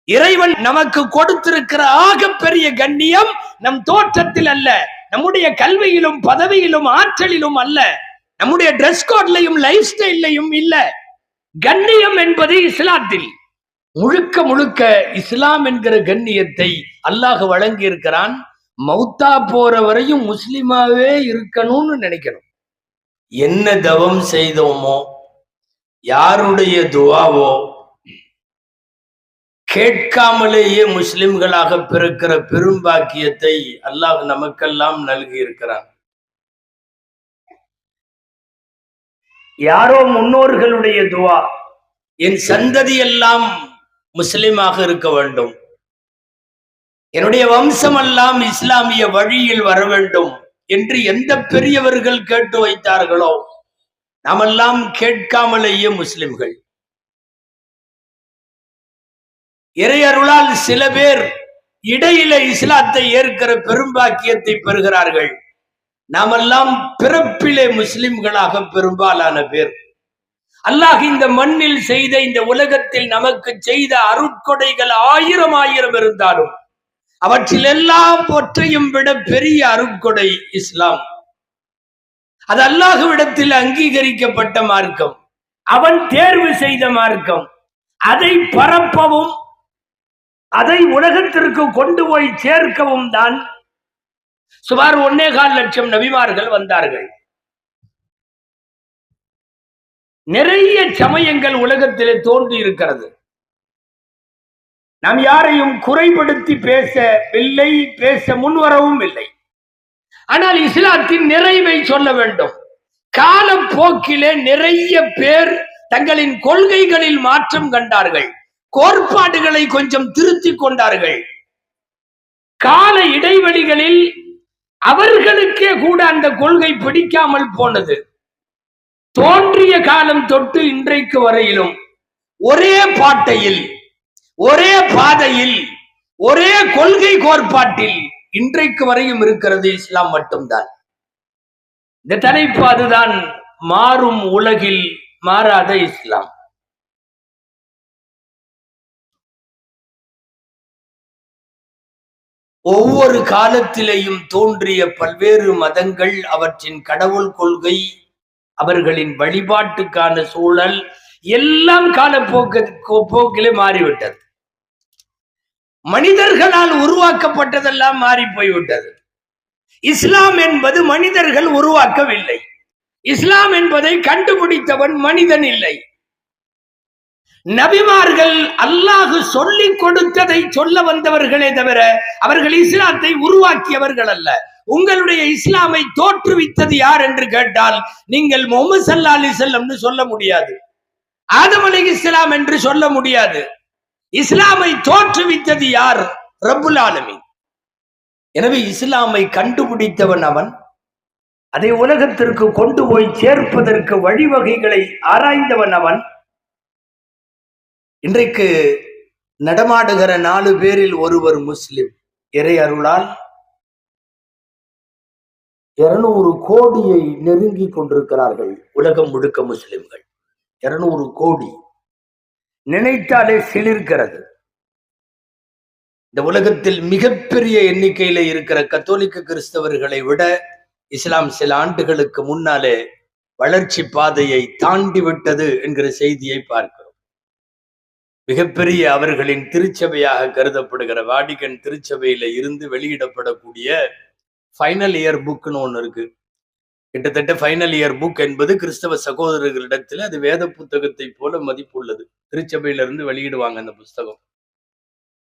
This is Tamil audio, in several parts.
இறைவன் நமக்கு கொடுத்திருக்கிற ஆகப்பெரிய கண்ணியம் நம் தோற்றத்தில் அல்ல, நம்முடைய கல்வியிலும் பதவியிலும் ஆற்றலிலும் அல்ல, நம்முடைய டிரெஸ் கோட்லையும் லைஃப் ஸ்டைலையும் இல்ல. கண்ணியம் என்பது இஸ்லாத்தில் முழுக்க முழுக்க இஸ்லாம் என்கிற கண்ணியத்தை அல்லாஹ் வழங்கி இருக்கிறான். மௌத்தா போற வரையும் முஸ்லிமாவே இருக்கணும்னு நினைக்கணும். என்ன தவம் செய்தோமோ, யாருடைய துவாவோ, கேட்காமலேயே முஸ்லிம்களாக பிறக்கிற பெரும்பாக்கியத்தை அல்லாஹ் நமக்கெல்லாம் நல்கி இருக்கிறான். யாரோ முன்னோர்களுடைய துவா, என் சந்ததி எல்லாம் முஸ்லிமாக இருக்க வேண்டும், என்னுடைய வம்சம் எல்லாம் இஸ்லாமிய வழியில் வர வேண்டும் என்று எந்த பெரியவர்கள் கேட்டு வைத்தார்களோ, நாமெல்லாம் கேட்காமலேயே முஸ்லிம்கள். இறையருளால் சில பேர் இடையில இஸ்லாத்தை ஏற்கிற பெரும்பாக்கியத்தை பெறுகிறார்கள். நாமெல்லாம் பிறப்பிலே முஸ்லிம்களாக பெரும்பாலான பேர். அல்லாஹ் இந்த மண்ணில் செய்த, இந்த உலகத்தில் நமக்கு செய்த அருட்கொடைகள் ஆயிரம் ஆயிரம் இருந்தாலும் அவற்றில் எல்லாவற்றையும் விட பெரிய அருட்கொடை இஸ்லாம். அது அல்லாஹ்விடத்தில் அங்கீகரிக்கப்பட்ட மார்க்கம், அவன் தேர்வு செய்த மார்க்கம். அதை பரப்பவும் அதை உலகத்திற்கு கொண்டு போய் சேர்க்கவும் தான் சுமார் 1.25 லட்சம் நபிமார்கள் வந்தார்கள். நிறைய சமயங்கள் உலகத்திலே தோன்றி இருக்கிறது. நாம் யாரையும் குறைபடுத்தி பேசவில்லை, பேச முன்வரவும் இல்லை. ஆனால் இஸ்லாத்தின் நிறைவை சொல்ல வேண்டும். காலப்போக்கிலே நிறைய பேர் தங்களின் கொள்கைகளில் மாற்றம் கண்டார்கள், கோட்பாடுகளை கொஞ்சம் திருத்திக் கொண்டார்கள். கால இடைவெளிகளில் அவர்களுக்கே கூட அந்த கொள்கை பிடிக்காமல் போனது. தோன்றிய காலம் தொட்டு இன்றைக்கு வரையிலும் ஒரே பாட்டையில், ஒரே பாதையில், ஒரே கொள்கை கோட்பாட்டில் இன்றைக்கு வரையும் இருக்கிறது இஸ்லாம் மட்டும்தான். இந்த தலைப்பு அதுதான், மாறும் உலகில் மாறாத இஸ்லாம். ஒவ்வொரு காலத்திலேயும் தோன்றிய பல்வேறு மதங்கள், அவற்றின் கடவுள் கொள்கை, அவர்களின் வழிபாட்டுக்கான சூழல் எல்லாம் காலப்போக்கிலே மாறிவிட்டது. மனிதர்களால் உருவாக்கப்பட்டதெல்லாம் மாறி போய்விட்டது. இஸ்லாம் என்பது மனிதர்கள் உருவாக்கவில்லை. இஸ்லாம் என்பதை கண்டுபிடித்தவன் மனிதன் இல்லை. நபிமார்கள் அல்லாஹ் சொல்லிக் கொடுத்ததை சொல்ல வந்தவர்களே தவிர அவர்கள் இஸ்லாத்தை உருவாக்கியவர்கள் அல்ல. உங்களுடைய இஸ்லாமை தோற்றுவித்தது யார் என்று கேட்டால் நீங்கள் முஹம்மது ஸல்லல்லாஹு அலைஹி வஸல்லம் சொல்ல முடியாது, ஆதம் அலைஹிஸ்ஸலாம் என்று சொல்ல முடியாது. இஸ்லாமை தோற்றுவித்தது யார்? ரப்புல் ஆலமீன். எனவே இஸ்லாமை கண்டுபிடித்தவன் அவன். அதை உலகத்திற்கு கொண்டு போய் சேர்ப்பதற்கு வழிவகைகளை ஆராய்ந்தவன் அவன். இன்றைக்கு நடமாடுகிற 4 பேரில் ஒருவர் முஸ்லிம். இறை அருளால் 200 கோடியை நெருங்கி கொண்டிருக்கிறார்கள் உலகம் முழுக்க முஸ்லிம்கள். 200 கோடி நினைத்தாலே சிலிர்க்கிறது. இந்த உலகத்தில் மிகப்பெரிய எண்ணிக்கையில இருக்கிற கத்தோலிக்க கிறிஸ்தவர்களை விட இஸ்லாம் சில ஆண்டுகளுக்கு முன்னாலே வளர்ச்சி பாதையை தாண்டி விட்டது என்கிற செய்தியை பார்க்கிறோம். மிகப்பெரிய அவர்களின் திருச்சபையாக கருதப்படுகிற வாடிகன் திருச்சபையில இருந்து வெளியிடப்படக்கூடிய ஃபைனல் இயர் புக்னு ஒண்ணு இருக்கு. கிட்டத்தட்ட ஃபைனல் இயர் புக் என்பது கிறிஸ்தவ சகோதரர்களிடத்தில் அது வேத புத்தகத்தை போல மதிப்புள்ளது. திருச்சபையில இருந்து வெளியிடுவாங்க அந்த புஸ்தகம்.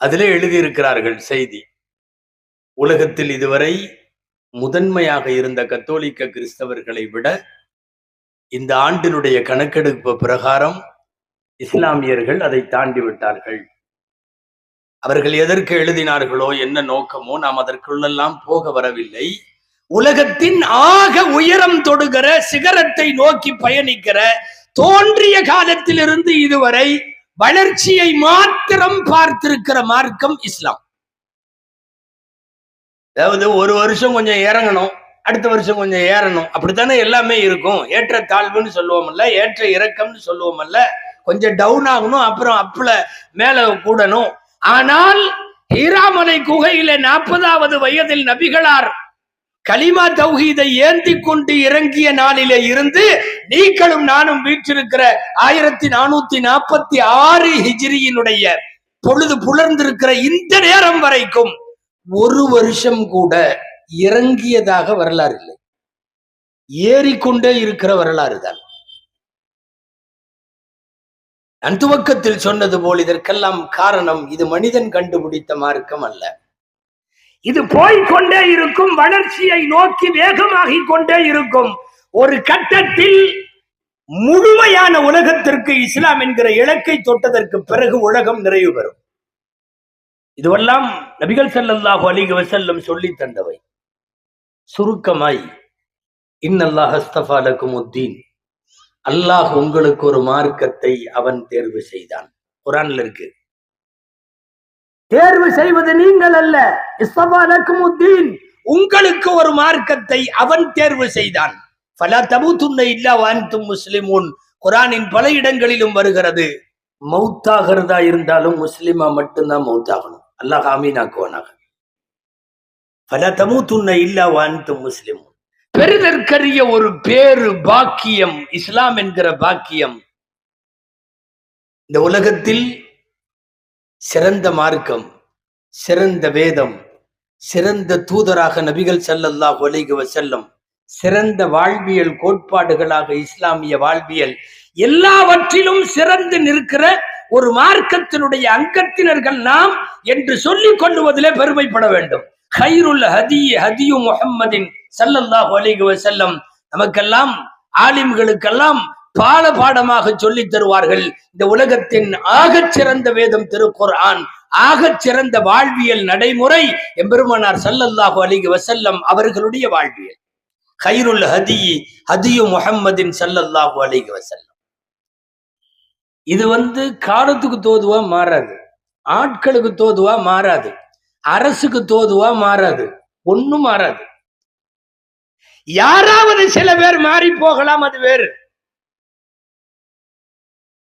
அதிலே எழுதியிருக்கிறார்கள் செய்தி, உலகத்தில் இதுவரை முதன்மையாக இருந்த கத்தோலிக்க கிறிஸ்தவர்களை விட இந்த ஆண்டினுடைய கணக்கெடுப்பு பிரகாரம் இஸ்லாமியர்கள் அதை தாண்டி விட்டார்கள். அவர்கள் எதற்கு எழுதினார்களோ, என்ன நோக்கமோ, நாம் அதற்குள்ளெல்லாம் போக வரவில்லை. உலகத்தின் ஆக உயரம் தொடுகிற சிகரத்தை நோக்கி பயணிக்கிற, தோன்றிய காலத்திலிருந்து இதுவரை வளர்ச்சியை மாத்திரம் பார்த்திருக்கிற மார்க்கம் இஸ்லாம். அதாவது ஒரு வருஷம் கொஞ்சம் இறங்கணும், அடுத்த வருஷம் கொஞ்சம் ஏறணும், அப்படித்தானே எல்லாமே இருக்கும். ஏற்ற தாழ்வுன்னு சொல்லுவோம்ல, ஏற்ற இறக்கம்னு சொல்லுவோம்ல. கொஞ்சம் டவுன் ஆகணும், அப்புறம் அப்புல மேல கூடணும். ஆனால் ஹீராமலை குகையில 40வது வயதில் நபிகளார் கலிமா தௌஹீதை ஏந்தி கொண்டு இறங்கிய நாளிலே இருந்து நீங்களும் நானும் வீற்றிருக்கிற 1446 ஹிஜ்ரியினுடைய பொழுது புலர்ந்திருக்கிற இந்த நேரம் வரைக்கும் ஒரு வருஷம் கூட இறங்கியதாக வரலாறு இல்லை, ஏறிக்கொண்டே இருக்கிற வரலாறு தான். நான் துவக்கத்தில் சொன்னது போல் இதற்கெல்லாம் காரணம் இது மனிதன் கண்டுபிடித்த மார்க்கம் அல்ல. இது போய்கொண்டே இருக்கும், வளர்ச்சியை நோக்கி வேகமாகிக் கொண்டே இருக்கும். ஒரு கட்டத்தில் முழுமையான உலகத்திற்கு இஸ்லாம் என்கிற இலக்கை தொட்டதற்கு பிறகு உலகம் நிறைவு பெறும். இதுவெல்லாம் நபிகள் ஸல்லல்லாஹு அலைஹி வஸல்லம் சொல்லி தந்தவை. சுருக்கமாய் இன்னல்லாஹ் அஸ்தஃபா லகுமுத்தீன், அல்லாஹ் உங்களுக்கு ஒரு மார்க்கத்தை அவன் தேர்வு செய்தான். குர்ஆன்ல இருக்கு. தேர்வு செய்வது நீங்கள் அல்ல, இஸ்தஃபா லகுமுத்தீன், உங்களுக்கு ஒரு மார்க்கத்தை அவன் தேர்வு செய்தான். ஃபலா தமூதுன்ன இல்லா வஅன்தும் முஸ்லிமூன், குர்ஆனின் பல இடங்களிலும் வருகிறது. மௌத்தாகிறதா இருந்தாலும் முஸ்லிமா மட்டும்தான் மௌத்தாகணும். அல்லாஹ் ஆமீனாக்குவானாக. ஃபலா தமூதுன்ன இல்லா வஅன்தும் முஸ்லிமூன். பெருதற்கரிய ஒரு பேரு பாக்கியம் இஸ்லாம் என்கிற பாக்கியம். இந்த உலகத்தில் சிறந்த மார்க்கம், சிறந்த வேதம், சிறந்த தூதராக நபிகள் ஸல்லல்லாஹு அலைஹி வஸல்லம், சிறந்த வாழ்வியல் கோட்பாடுகளாக இஸ்லாமிய வாழ்வியல், எல்லாவற்றிலும் சிறந்து நிற்கிற ஒரு மார்க்கத்தினுடைய அங்கத்தினர்கள் நாம் என்று சொல்லிக் கொள்ளுவதிலே பெருமைப்பட வேண்டும். கைருல் ஹதி ஹதியு முஹம்மதின் ஸல்லல்லாஹு அலைஹி வஸல்லம். நமக்கெல்லாம் ஆலிம்களுக்கெல்லாம் பாடமாக சொல்லித் தருவார்கள். இந்த உலகத்தின் ஆகச் சிறந்த வேதம் திருக்குர்ஆன், ஆகச் சிறந்த வாழ்வியல் நடைமுறை எம்பெருமானார் ஸல்லல்லாஹு அலைஹி வஸல்லம் அவர்களுடைய வாழ்வியல். கைருல் ஹதி ஹதியு முஹம்மதின் ஸல்லல்லாஹு அலைஹி வஸல்லம். இது காலத்துக்கு தோதுவா மாறாது, ஆட்களுக்கு தோதுவா மாறாது, அரசுக்கு தோதுவா மாறாது, ஒண்ணும் மாறாது. யாராவது சில பேர் மாறி போகலாம், அது வேறு.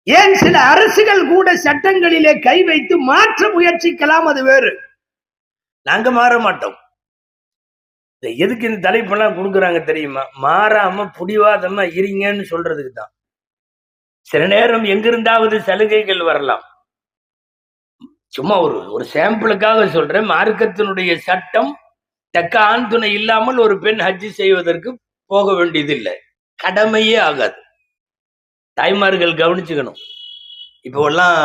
ஏன் சில அரசுகள் கூட சட்டங்களிலே கை வைத்து மாற்ற முயற்சிக்கலாம், அது வேறு. நாங்க மாற மாட்டோம். எதுக்கு இந்த தலைப்பெல்லாம் கொடுக்குறாங்க தெரியுமா? மாறாம புடிவாதமா இருங்கன்னு சொல்றதுக்கு தான். சில நேரம் எங்கிருந்தாவது சலுகைகள் வரலாம். சும்மா ஒரு சாம்பிளுக்காக சொல்றேன். மார்க்கத்தினுடைய சட்டம் தக்க ஆண் துணை இல்லாமல் ஒரு பெண் ஹஜ்ஜி செய்வதற்கு போக வேண்டியதில்லை, கடமையே ஆகாது. தாய்மார்கள் கவனிச்சுக்கணும். இப்போ எல்லாம்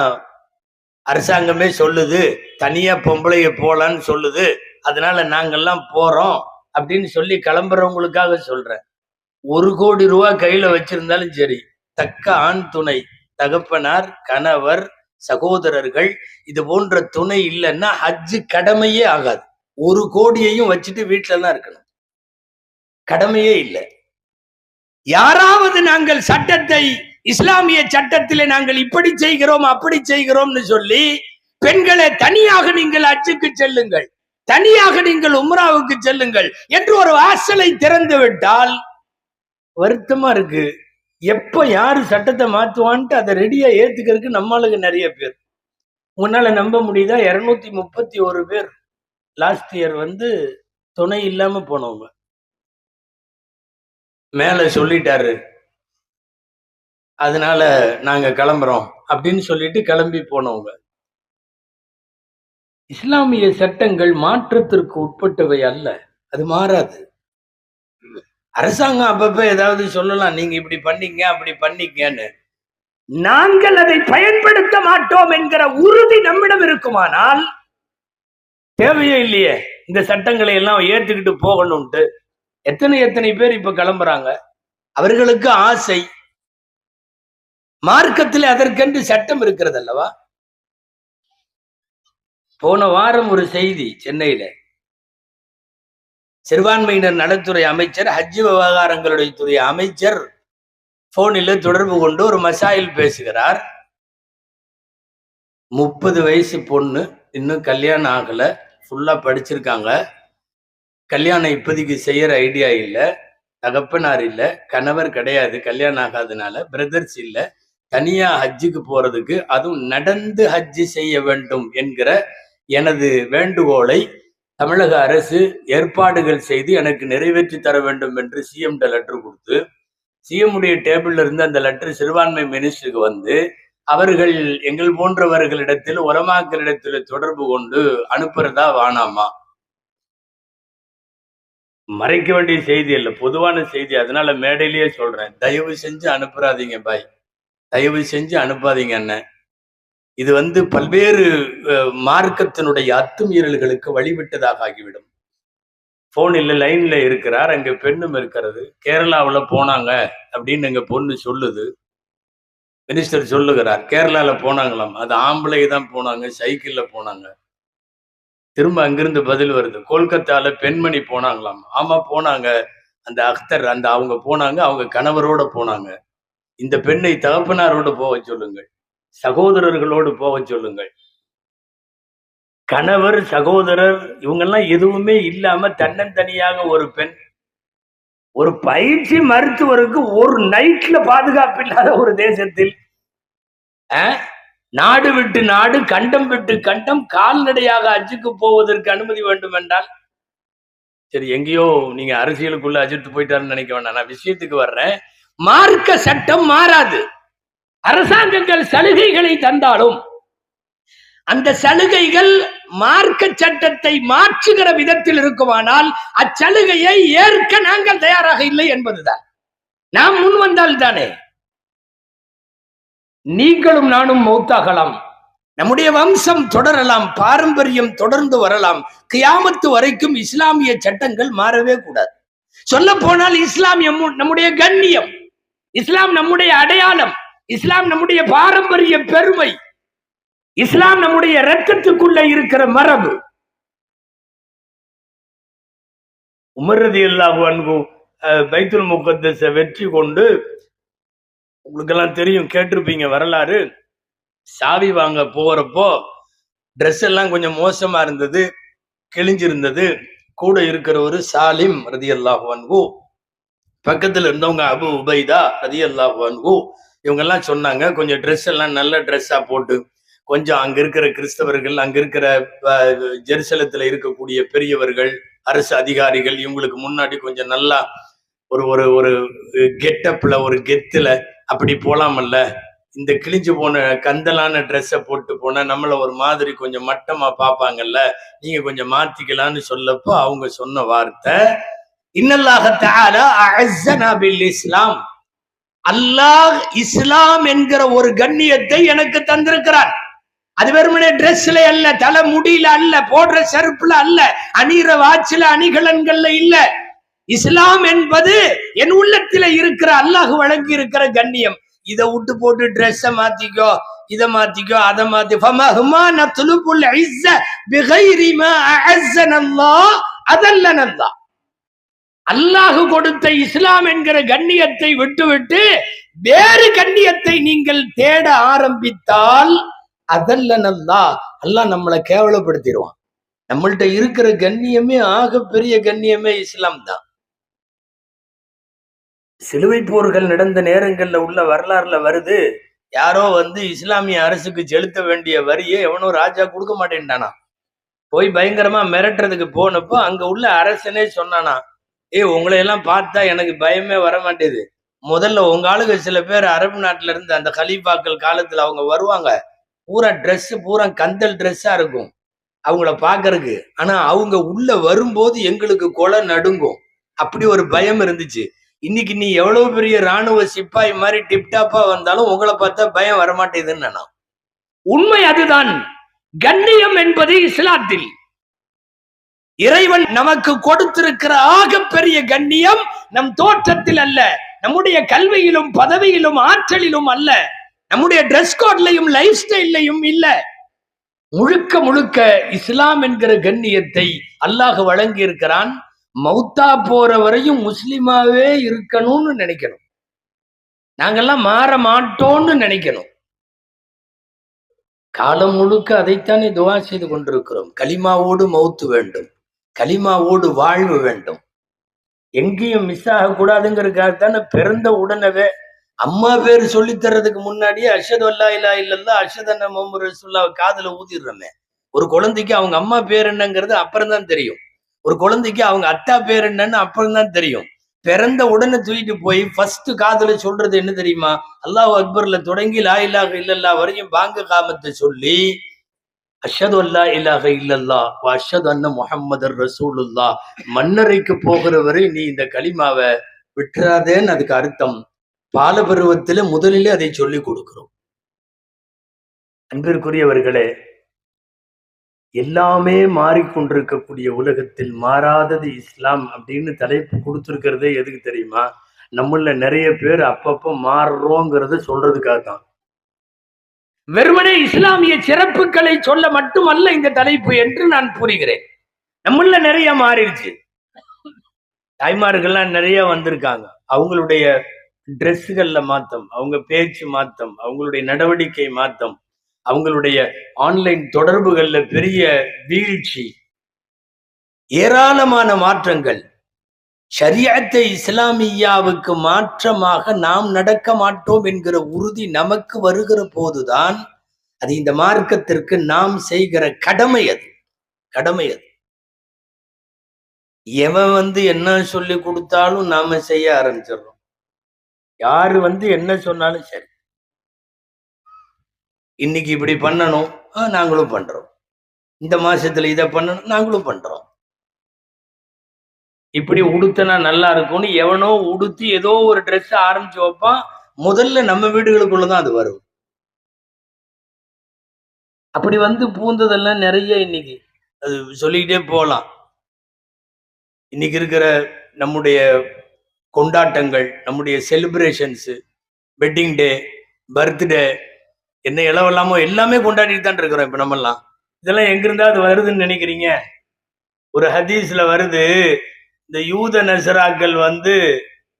அரசாங்கமே சொல்லுது தனியா பொம்பளைய போலான்னு சொல்லுது, அதனால நாங்கெல்லாம் போறோம் அப்படின்னு சொல்லி கிளம்புறவங்களுக்காக சொல்றேன். 1 கோடி ரூபாய் கையில வச்சிருந்தாலும் சரி, தக்க ஆண் துணை, தகப்பனார், கணவர், சகோதரர்கள், இது போன்ற துணை இல்லைன்னா ஹஜ்ஜு கடமையே ஆகாது. 1 கோடியையும் வச்சுட்டு வீட்டுல தான் இருக்கணும், கடமையே இல்லை. யாராவது நாங்கள் சட்டத்தை, இஸ்லாமிய சட்டத்திலே நாங்கள் இப்படி செய்கிறோம் அப்படி செய்கிறோம்னு சொல்லி பெண்களை தனியாக நீங்கள் ஹஜ்ஜுக்கு செல்லுங்கள், தனியாக நீங்கள் உம்ராவுக்கு செல்லுங்கள் என்று ஒரு வாசலை திறந்து விட்டால் வருத்தமா இருக்கு. எப்ப யாரு சட்டத்தை மாத்துவான்ட்டு அதை ரெடியா ஏத்துக்கிறதுக்கு நம்மளுக்கு நிறைய பேர். உன்னால நம்ப முடியுதா? 231 பேர் லாஸ்ட் இயர் துணை இல்லாம போனவங்க. மேல சொல்லிட்டாரு, அதனால நாங்க கிளம்புறோம் அப்படின்னு சொல்லிட்டு கிளம்பி போனவங்க. இஸ்லாமிய சட்டங்கள் மாற்றத்திற்கு உட்பட்டவை அல்ல, அது மாறாது. அரசாங்கம் அப்பப்ப ஏதாவது சொல்லலாம், நீங்க இப்படி பண்ணீங்க அப்படி பண்ணீங்கன்னு. நாங்கள் அதை பயன்படுத்த மாட்டோம் என்கிற உறுதி நம்மிடம் இருக்குமானால் தேவையே இல்லையே இந்த சட்டங்களை எல்லாம் ஏற்றுக்கிட்டு போகணும்ட்டு. எத்தனை பேர் இப்ப கிளம்புறாங்க, அவர்களுக்கு ஆசை. மார்க்கத்தில் அதற்கென்று சட்டம் இருக்கிறது அல்லவா? போன வாரம் ஒரு செய்தி, சென்னையில சிறுபான்மையினர் நலத்துறை அமைச்சர், ஹஜ் விவகாரங்களுடைய துறை அமைச்சர் போனில் தொடர்பு கொண்டு ஒரு மசாயில் பேசுகிறார். 30 வயசு பொண்ணு, இன்னும் கல்யாணம் ஆகல, ஃபுல்லா படிச்சிருக்காங்க. கல்யாணம் இப்போதைக்கு செய்யற ஐடியா இல்லை, தகப்பனார் இல்லை, கணவர் கிடையாது, கல்யாணம் ஆகாதனால பிரதர்ஸ் இல்லை, தனியா ஹஜ்ஜுக்கு போறதுக்கு, அதுவும் நடந்து ஹஜ்ஜு செய்ய வேண்டும் என்கிற எனது வேண்டுகோளை தமிழக அரசு ஏற்பாடுகள் செய்து எனக்கு நிறைவேற்றி தர வேண்டும் என்று சிஎம் லெட்டர் கொடுத்து, சிஎம் உடைய டேபிள்ல இருந்து அந்த லெட்டர் சிறுபான்மை மினிஸ்டருக்கு வந்து, அவர்கள் எங்கள் போன்றவர்களிடத்தில் உலமாக்களிடத்தில் தொடர்பு கொண்டு அனுப்புறதா வானாமா. மறைக்க வேண்டிய செய்தி இல்ல, பொதுவான செய்தி. அதனால மேடையிலேயே சொல்றேன், தயவு செஞ்சு அனுப்புறாதீங்க பாய், தயவு செஞ்சு அனுப்பாதீங்க அண்ணன். இது பல்வேறு மார்க்கத்தினுடைய அத்துமீறல்களுக்கு வழிவிட்டதாக ஆகிவிடும். போன் இல்ல, லைன்ல இருக்கிறார், அங்க பெண்ணும் இருக்கிறது. கேரளாவுல போனாங்க அப்படின்னு எங்க பொண்ணு சொல்லுது. மினிஸ்டர் சொல்லுகிறார், கேரளால போனாங்களாம், அது ஆம்பளை தான் போனாங்க, சைக்கிள்ல போனாங்க. திரும்ப அங்கிருந்து பதில் வருது, கொல்கத்தால பெண்மணி போனாங்களாம். ஆமா போனாங்க, அந்த அக்தர் அவங்க போனாங்க, அவங்க கணவரோட போனாங்க. இந்த பெண்ணை தகப்பனாரோடு போக சொல்லுங்கள், சகோதரர்களோடு போக சொல்லுங்கள். கணவர், சகோதரர் இவங்கெல்லாம் எதுவுமே இல்லாம தன்னந்தனியாக ஒரு பெண், ஒரு பயிற்சி மருத்துவருக்கு ஒரு நைட்ல பாதுகாப்பு இல்லாத ஒரு தேசத்தில், நாடு விட்டு நாடு, கண்டம் விட்டு கண்டம் கால்நடையாக ஹஜ்ஜுக்கு போவதற்கு அனுமதி வேண்டும் என்றால், சரி எங்கேயோ நீங்க அரசியலுக்குள்ள அஜித்து போயிட்டாருன்னு நினைக்க வேண்டாம். நான் விஷயத்துக்கு வர்றேன். மார்க்க சட்டம் மாறாது. அரசாங்கங்கள் சலுகைகளை தந்தாலும் அந்த சலுகைகள் மார்க்க சட்டத்தை மாற்றுகிற விதத்தில் இருக்குமானால் அச்சலுகையை ஏற்க நாங்கள் தயாராக இல்லை என்பதுதான். நாம் முன் வந்தால் தானே நீங்களும் நானும் மௌத்தாகலாம், நம்முடைய வம்சம் தொடரலாம், பாரம்பரியம் தொடர்ந்து வரலாம். கியாமத்து வரைக்கும் இஸ்லாமிய சட்டங்கள் மாறவே கூடாது. சொல்ல போனால் இஸ்லாம் நம்முடைய கண்ணியம், இஸ்லாம் நம்முடைய அடையாளம், இஸ்லாம் நம்முடைய பாரம்பரிய பெருமை, இஸ்லாம் நம்முடைய இரத்தத்துக்குள்ள இருக்கிற மரபு. உமர் ரலியல்லாஹு அன்ஹு பைத்துல் முகத்தஸ வெற்றி கொண்டு, உங்களுக்கெல்லாம் தெரியும், கேட்டிருப்பீங்க வரலாறு. சாவி வாங்க போறப்போ ட்ரெஸ் எல்லாம் கொஞ்சம் மோசமா இருந்தது, கிழிஞ்சிருந்தது. கூட இருக்கிற ஒரு சாலிம் ரலியல்லாஹு அன்ஹு, பக்கத்துல இருந்தவங்க அபு உபைதா ரலியல்லாஹு அன்ஹு, இவங்க எல்லாம் சொன்னாங்க, கொஞ்சம் ட்ரெஸ் எல்லாம் நல்ல ட்ரெஸ்ஸா போட்டு, கொஞ்சம் அங்க இருக்கிற கிறிஸ்தவர்கள், அங்க இருக்கிற ஜெருசலத்துல இருக்கக்கூடிய பெரியவர்கள், அரசு அதிகாரிகள், இவங்களுக்கு முன்னாடி கொஞ்சம் நல்லா ஒரு ஒரு ஒரு கெட்டப்ல, ஒரு கெத்துல அப்படி போலாமல்ல, இந்த கிழிஞ்சு போன கந்தலான ட்ரெஸ்ஸை போட்டு போனா நம்மள ஒரு மாதிரி கொஞ்சம் மட்டமா பார்ப்பாங்கல்ல, நீங்க கொஞ்சம் மாத்திக்கலான்னு சொல்லப்போ அவங்க சொன்ன வார்த்தை, இன்னல்லாஹ தஆலா அஅஸ்ஸனா பில் இஸ்லாம், அல்லாஹ் இஸ்லாம் என்கிற ஒரு கண்ணியத்தை எனக்கு தந்திருக்கிறார். அது வெறுமனே ட்ரெஸ்ல அல்ல, தலை முடியில அல்ல, போடுற செருப்புல அல்ல, அணிகிற வாச்சில அணிகலன்கள்ல இல்ல. இஸ்லாம் என்பது என் உள்ளத்தில இருக்கிற அல்லாஹ் வழங்கி இருக்கிற கண்ணியம். இதை விட்டு போட்டு ட்ரெஸ்ஸை மாத்திக்கோ, இதை மாத்திக்கோ, அதை மாத்தி, அல்லாஹ் கொடுத்த இஸ்லாம் என்கிற கண்ணியத்தை விட்டுவிட்டு வேறு கண்ணியத்தை நீங்கள் தேட ஆரம்பித்தால் அதல்லனல்லா, அல்லாஹ் நம்மளை கேவலப்படுத்திடுவான். நம்மள்ட்ட இருக்கிற கண்ணியமே, ஆக பெரிய கண்ணியமே இஸ்லாம் தான். சிலுவை போர்கள் நடந்த நேரங்கள்ல உள்ள வரலாறுல வருது, யாரோ இஸ்லாமிய அரசுக்கு செலுத்த வேண்டிய வரியை எவனோ ராஜா கொடுக்க மாட்டேன்டானா, போய் பயங்கரமா மிரட்டுறதுக்கு போனப்போ அங்க உள்ள அரசனே சொன்னானா, உங்களை எல்லாம் பார்த்தா எனக்கு பயமே வர மாட்டேது. முதல்ல உங்க ஆளுங்க சில பேர் அரபு நாட்டுல இருந்து அந்த கலீஃபாக்கள் காலத்துல அவங்க வருவாங்க, பூரா ட்ரெஸ் பூரா கந்தல் ட்ரெஸ்ஸா இருக்கும் அவங்கள பாக்குறதுக்கு. ஆனா அவங்க உள்ள வரும்போது எங்களுக்கு கொலை நடுங்கும், அப்படி ஒரு பயம் இருந்துச்சு. இன்னைக்கு நீ எவ்வளவு பெரிய ராணுவ சிப்பாய் மாதிரி டிப்டாப்பா வந்தாலும் உங்களை பார்த்தா பயம் வரமாட்டேதுன்னு நான். உண்மை அதுதான். கண்ணியம் என்பது இஸ்லாத்தில் இறைவன் நமக்கு கொடுத்திருக்கிற ஆகப்பெரிய கண்ணியம் நம் தோற்றத்தில் அல்ல, நம்முடைய கல்வியிலும் பதவியிலும் ஆற்றலிலும் அல்ல, நம்முடைய டிரெஸ் கோட்லையும் லைஃப் ஸ்டைல்லையும் இல்ல. முழுக்க முழுக்க இஸ்லாம் என்கிற கண்ணியத்தை அல்லாஹ் வழங்கி இருக்கிறான். மௌத்தா போற வரையும் முஸ்லிமாவே இருக்கணும்னு நினைக்கணும், நாங்கெல்லாம் மாற மாட்டோம்னு நினைக்கணும். காலம் முழுக்க அதைத்தானே துவா செய்து கொண்டிருக்கிறோம். கலிமாவோடு மௌத்து வேண்டும், கலிமாவோடு வாழ்வு வேண்டும், எங்கேயும் மிஸ் ஆகக்கூடாதுங்கிறதுக்காகத்தானே பிறந்த உடனே அம்மா பேர் சொல்லி தர்றதுக்கு முன்னாடியே அஷ்ஹது அல்லா இலாஹ இல்லல்லாஹ் அஷ்ஹது அன்ன முஹம்மது ரசூலுல்லாஹ் காதுல ஊதிடுறோமே. ஒரு குழந்தைக்கு அவங்க அம்மா பேர் என்னங்கிறது அப்புறம் தான் தெரியும். ஒரு குழந்தைக்கு அவங்க அத்தா பேர் என்னன்னு அப்புறம் தான் தெரியும். பிறந்த உடனே தூக்கிட்டு போய் ஃபர்ஸ்ட் காதுல சொல்றது என்ன தெரியுமா? அல்லாஹ் அக்பர்ல தொடங்கி லா இலாஹ இல்லல்லாஹ் வரையும் பாங்க காமத்தை சொல்லி அஷ்ஹது அல்லா இலாஹ இல்லல்லாஹ் வ அஷ்ஹது அன்ன முஹம்மதர் ரசூலுல்லாஹ் மன்னரைக்கு போகிற வரை நீ இந்த கலிமாவை விட்டுறாதேன்னு அதுக்கு அர்த்தம். பாலபருவத்தில முதலிலே அதை சொல்லிக் கொடுக்கிறோம். அன்பிற்குரியவர்களே, எல்லாமே மாறிக்கொண்டிருக்கக்கூடிய உலகத்தில் மாறாதது இஸ்லாம் அப்படின்னு தலைப்பு கொடுத்திருக்கிறதே எதுக்கு தெரியுமா? நம்மள நிறைய பேர் அப்பப்ப மாறுறோங்கிறத சொல்றதுக்காக தான். வெறுமனே இஸ்லாமிய சிறப்புகளை சொல்ல மட்டுமல்ல இந்த தலைப்பு என்று நான் புரிகிறேன். நம்மள நிறைய மாறிடுச்சு. தாய்மார்கள்லாம் நிறைய வந்திருக்காங்க. அவங்களுடைய ட்ரெஸ்ஸுகள்ல மாத்தம், அவங்க பேச்சு மாத்தம், அவங்களுடைய நடவடிக்கை மாத்தம், அவங்களுடைய ஆன்லைன் தொடர்புகள்ல பெரிய வீழ்ச்சி, ஏராளமான மாற்றங்கள். ஷரியத்தை இஸ்லாமியாவுக்கு மாற்றமாக நாம் நடக்க மாட்டோம் என்கிற உறுதி நமக்கு வருகிற போதுதான் அது இந்த மார்க்கத்திற்கு நாம் செய்கிற கடமை. அது கடமை. அது எவன் என்ன சொல்லி கொடுத்தாலும் நாம செய்ய ஆரம்பிச்சிடறோம். யாரு என்ன சொன்னாலும் சரி, இன்னைக்கு இப்படி பண்ணணும், நாங்களும் பண்றோம். இந்த மாசத்துல இதை பண்ணணும், நாங்களும் பண்றோம். இப்படி உடுத்தனா நல்லா இருக்கும்னு எவனோ உடுத்தி ஏதோ ஒரு ட்ரெஸ் ஆரம்பிச்சு வைப்பான். முதல்ல நம்ம வீடுகளுக்குள்ளதான் அது வரும். அப்படி பூந்ததெல்லாம் நிறைய இன்னைக்கு அது சொல்லிக்கிட்டே போகலாம். இன்னைக்கு இருக்கிற நம்முடைய கொண்டாட்டங்கள், நம்முடைய செலிப்ரேஷன்ஸ், வெட்டிங் டே, பர்த்டே, என்ன இளவெல்லாமோ எல்லாமே கொண்டாடிட்டு தான் இருக்கிறோம். இப்ப நம்மெல்லாம் இதெல்லாம் எங்கிருந்தா அது வருதுன்னு நினைக்கிறீங்க? ஒரு ஹதீஸ்ல வருது, இந்த யூத நசராக்கள்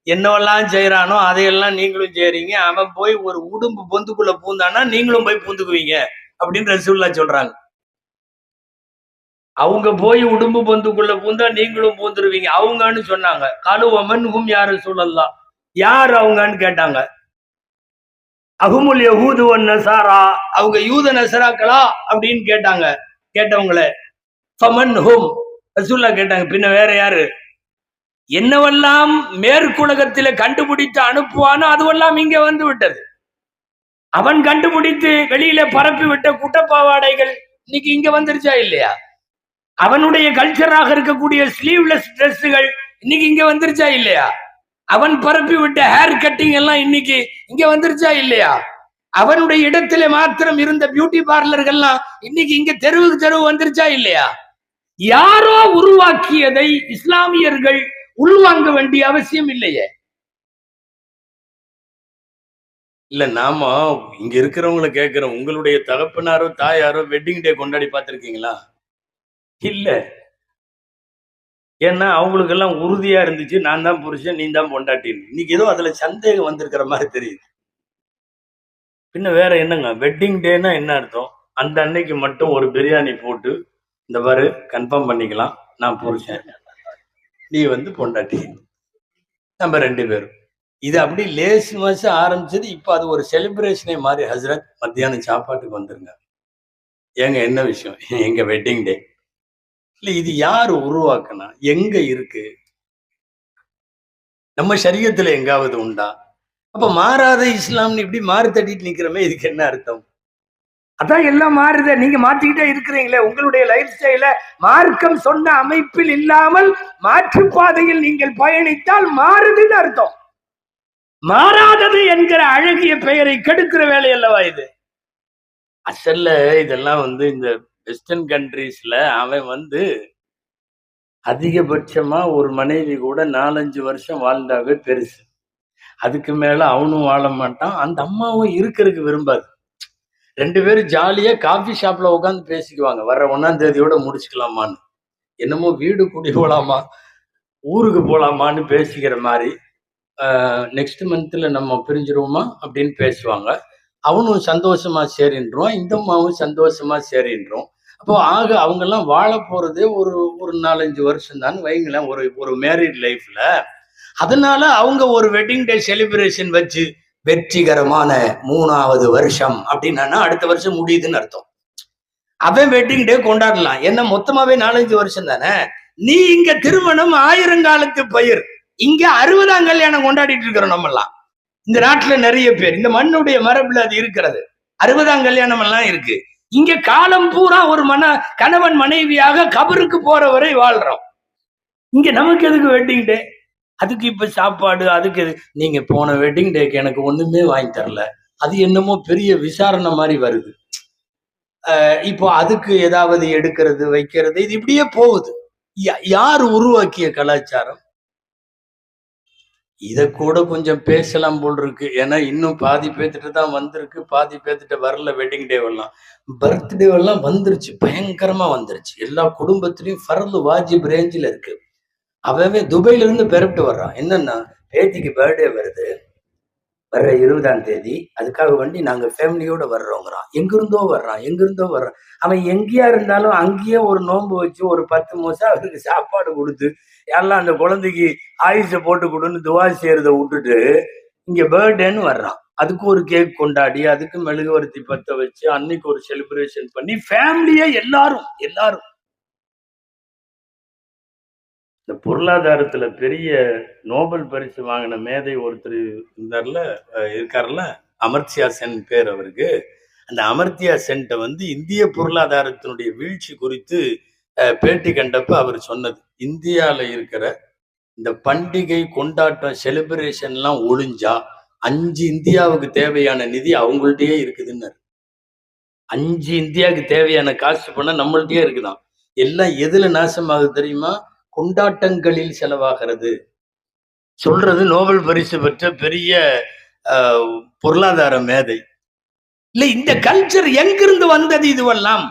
என்னவெல்லாம் செய்யறானோ அதையெல்லாம் நீங்களும் செய்றீங்க, அவன் போய் ஒரு உடும்பு பொந்துக்குள்ள பூந்தானா நீங்களும் போய் பூந்துக்குவீங்க அப்படின்னு ரசூலுல்லாஹ் சொல்றாங்க. அவங்க போய் உடும்பு பொந்துக்குள்ள பூந்தா நீங்களும் பூந்துருவீங்க அவங்கன்னு சொன்னாங்க. கலுவமன்ஹும் யா ரசூலல்லாஹ், யார் அவங்கன்னு கேட்டாங்க. அஹுமுல் யஹூது வன் நஸாரா, அவங்க யூத நசராக்களா அப்படின்னு கேட்டாங்க. கேட்டவங்களே ஃபமன்ஹும், ரசூலுல்லாஹ் கேட்டாங்க, பின்ன வேற யாரு? என்னவெல்லாம் மேற்குலகத்தில கண்டுபிடித்து அனுப்புவானோ அதுவெல்லாம் இங்க விட்டது. அவன் கண்டுபிடித்து வெளியில பரப்பி விட்ட குட்டப்பாவாடைகள் இன்னைக்கு இங்க வந்துருச்சா இல்லையா? அவனுடைய கல்ச்சராக இருக்கக்கூடிய ஸ்லீவ்லெஸ் டிரெஸ்ஸுகள் இன்னைக்கு இங்க வந்துருச்சா இல்லையா? அவன் பரப்பி விட்ட ஹேர் கட்டிங் எல்லாம் இன்னைக்கு இங்க வந்துருச்சா இல்லையா? அவனுடைய இடத்துல மாத்திரம் இருந்த பியூட்டி பார்லர்கள்லாம் இன்னைக்கு இங்க தெருவுக்கு தெருவு வந்துருச்சா இல்லையா? யாரோ உருவாக்கியதை இஸ்லாமியர்கள் உள்வாங்க வேண்டிய அவசியம் இல்லையே. இல்ல, நாம இங்க இருக்கிறவங்களை கேட்கிறோம், உங்களுடைய தகப்பனாரோ தாயாரோ வெட்டிங் டே கொண்டாடி பார்த்திருக்கீங்களா? இல்ல. ஏன்னா அவங்களுக்கு எல்லாம் உறுதியா இருந்துச்சு, நான் தான் புருஷன், நீ தான் பொண்டாட்டின்னு. இன்னைக்கு ஏதோ அதுல சந்தேகம் வந்திருக்கிற மாதிரி தெரியுது. பின்ன வேற என்னங்க வெட்டிங் டேன்னா என்ன அர்த்தம்? அந்த அன்னைக்கு மட்டும் ஒரு பிரியாணி போட்டு, இந்த பாரு கன்ஃபார்ம் பண்ணிக்கலாம், நான் புருஷன், நீ பொண்டாட்டி, நம்ம 2 பேரும். இது அப்படி லேஸ் மாசம் ஆரம்பிச்சது. இப்ப அது ஒரு செலிப்ரேஷனே மாதிரி. ஹசரத் மத்தியானம் சாப்பாட்டுக்கு வந்துருங்க. ஏங்க என்ன விஷயம்? எங்க வெட்டிங் டே. இல்ல, இது யாரு உருவாக்குனா? எங்க இருக்கு? நம்ம ஷரியத்துல எங்காவது உண்டா? அப்ப மாறாத இஸ்லாம்னு இப்படி மாறு தட்டிட்டு நிக்கிறோமே, இதுக்கு என்ன அர்த்தம்? அதான் எல்லாம் மாறுத, நீங்க மாத்திக்கிட்டே இருக்கிறீங்களே. உங்களுடைய லைஃப் ஸ்டைல மார்க்கம் சொன்ன அமைப்பில் இல்லாமல் மாற்று பாதையில் நீங்கள் பயணித்தால் மாறுதுன்னு அர்த்தம். மாறாதது என்கிற அழகிய பெயரை கெடுக்கிற வேலை அல்லவா இது? அசல்ல இதெல்லாம் இந்த வெஸ்டர்ன் கண்ட்ரீஸ்ல அவன் அதிகபட்சமா ஒரு மனைவி கூட 4-5 வருஷம் வாழ்ந்தாவே பெருசு. அதுக்கு மேல அவனும் வாழ மாட்டான், அந்த அம்மாவும் இருக்கிறதுக்கு விரும்பாது. 2 பேரும் ஜாலியா காஃபி ஷாப்ல உட்காந்து பேசிக்குவாங்க, வர்ற 1ஆம் தேதியோட முடிச்சுக்கலாமான்னு. என்னமோ வீடு கூடி போலாமா, ஊருக்கு போலாமான்னு பேசிக்கிற மாதிரி. நெக்ஸ்ட் மந்த்ல நம்ம பிரிஞ்சிருவோமா அப்படின்னு பேசுவாங்க. அவனும் சந்தோஷமா சரின்றான், இந்த அம்மாவும் சந்தோஷமா சரின்றோம். அப்போ அவங்க எல்லாம் வாழ போறதே ஒரு 4-5 வருஷம் தான் வைங்களேன், ஒரு மேரிட் லைஃப்ல. அதனால அவங்க ஒரு வெட்டிங் டே செலிப்ரேஷன் வச்சு வெற்றிகரமான 3வது வருஷம் அப்படின்னா அடுத்த வருஷம் முடியுதுன்னு அர்த்தம். அவன் வெட்டிங் டே கொண்டாடலாம், என்ன மொத்தமாவே 4-5 வருஷம் தானே. நீ இங்க திருமணம் 1000 காலத்து பயிர், இங்க 60ஆம் கல்யாணம் கொண்டாடிட்டு இருக்கிறோம் நம்ம எல்லாம். இந்த நாட்டுல நிறைய பேர் இந்த மண்ணுடைய மரபுல அது இருக்கிறது. 60ஆம் கல்யாணம் எல்லாம் இருக்கு. இங்க காலம் பூரா ஒரு கணவன் மனைவியாக கபருக்கு போற வரை வாழ்றோம். இங்க நமக்கு எதுக்கு வெட்டிங் டே? அதுக்கு இப்ப சாப்பாடு, அதுக்கு எது? நீங்க போன வெட்டிங் டேக்கு எனக்கு ஒண்ணுமே வாங்கி தரல, அது என்னமோ பெரிய விசாரணை மாதிரி வருது. இப்போ அதுக்கு ஏதாவது எடுக்கிறது வைக்கிறது, இது இப்படியே போகுது. யார் உருவாக்கிய கலாச்சாரம்? இத கூட கொஞ்சம் பேசலாம் போல் இருக்கு. ஏன்னா இன்னும் பாதி பேத்துட்டு தான் வந்திருக்கு, பாதி பேத்துட்டு வரல. வெட்டிங் டே எல்லாம், பர்த்டே எல்லாம் வந்துருச்சு, பயங்கரமா வந்துருச்சு. எல்லா குடும்பத்திலையும் ஃபர்து வாஜிப் ரேஞ்சில் இருக்கு. அவன் துபாயில இருந்து பெறப்பட்டு வர்றான். என்னன்னா, பேத்திக்கு பர்த்டே வருது வர்ற 20ஆம் தேதி, அதுக்காக வேண்டி நாங்க ஃபேமிலியோட வர்றோங்கிறான். எங்கிருந்தோ வர்றான். அவன் எங்கேயா இருந்தாலும் அங்கேயே ஒரு நோன்பு வச்சு ஒரு 10 மாசம் அவருக்கு சாப்பாடு கொடுத்து எல்லாம் அந்த குழந்தைக்கு ஆயுஷ போட்டு கொடுன்னு துவா செய்யறத விட்டுட்டு இங்க பர்த்டேன்னு வர்றான். அதுக்கு ஒரு கேக் கொண்டாடி, அதுக்கு மெழுகுவர்த்தி பத்த வச்சு அன்னைக்கு ஒரு செலிப்ரேஷன் பண்ணி ஃபேமிலியே எல்லாரும் இந்த பொருளாதாரத்துல பெரிய நோபல் பரிசு வாங்கின மேதை ஒருத்தர் இருக்காருல்ல, அமர்த்தியா சென் பேர் அவருக்கு. அந்த அமர்த்தியா சென்ட்ட இந்திய பொருளாதாரத்தினுடைய வீழ்ச்சி குறித்து பேட்டி கண்டப்ப அவர் சொன்னது, இந்தியால இருக்கிற இந்த பண்டிகை கொண்டாட்டம் செலிப்ரேஷன்லாம் ஒழிஞ்சா 5 இந்தியாவுக்கு தேவையான நிதி அவங்கள்ட்டயே இருக்குதுன்னு. 5 இந்தியாவுக்கு தேவையான காசு பண்ண நம்மள்ட்டயே இருக்குதான். எல்லாம் எதுல நாசமாகுது தெரியுமா? கொண்டாட்டங்களில் செலவாகிறது. சொல்றது நோபல் பரிசு பெற்ற பெரிய பொருளாதார மேதை. இல்ல, இந்த கல்ச்சர் எங்கிருந்து வந்தது? இதுவெல்லாம்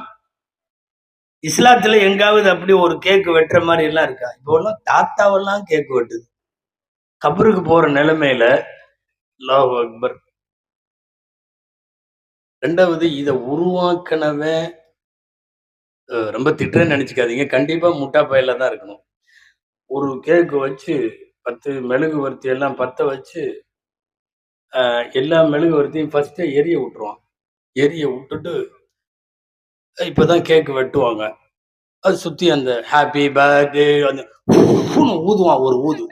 இஸ்லாத்துல எங்காவது அப்படி ஒரு கேக்கு வெட்டுற மாதிரி எல்லாம் இருக்கா? இப்போ எல்லாம் தாத்தாவெல்லாம் கேக்கு வெட்டுது. கபருக்கு போற நிலைமையில அல்லாஹு அக்பர். ரெண்டாவது, இத உருவாக்கினவன் ரொம்ப திட்டுறேன்னு நினைச்சுக்காதீங்க, கண்டிப்பா முட்டா பையில தான் இருக்கணும். ஒரு கேக்கு வச்சு 10 மெழுகுவர்த்தி எல்லாம் பத்த வச்சு எல்லா மெழுகுவர்த்தியும் ஃபர்ஸ்ட் எரிய விட்டுருவான். எரிய விட்டுட்டு இப்பதான் கேக்கு வெட்டுவாங்க. அது சுத்தி அந்த ஹாப்பி பர்த்டே அந்த ஊதுவான், ஒரு ஊது,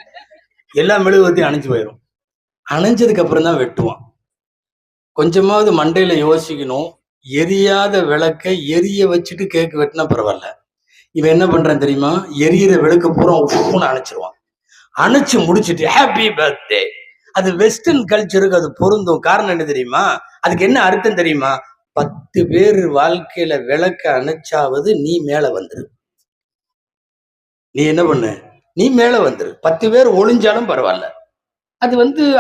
எல்லா மெழுகுவர்த்தியும் அணைஞ்சு போயிடும். அணைஞ்சதுக்கு அப்புறம் தான் வெட்டுவான். கொஞ்சமாவது மண்டையில யோசிக்கணும். எரியாத விளக்கை எரிய வச்சுட்டு கேக்கு வெட்டினா பரவாயில்ல. இவன் என்ன பண்றான் தெரியுமா? எரியிற விளக்கு பூரா அணைச்சிருவான். அணைச்சு முடிச்சுட்டு ஹாப்பி பர்த்டே. அது வெஸ்டர்ன் கல்ச்சருக்கு அது பொருந்தும். காரணம் என்ன தெரியுமா? அதுக்கு என்ன அர்த்தம் தெரியுமா? 10 பேர் வாழ்க்கையில விளக்க அணைச்சாவது நீ மேல வந்துரு. நீ என்ன பண்ணு? நீ மேல வந்துரு. 10 பேர் ஒளிஞ்சாலும் பரவாயில்ல. அது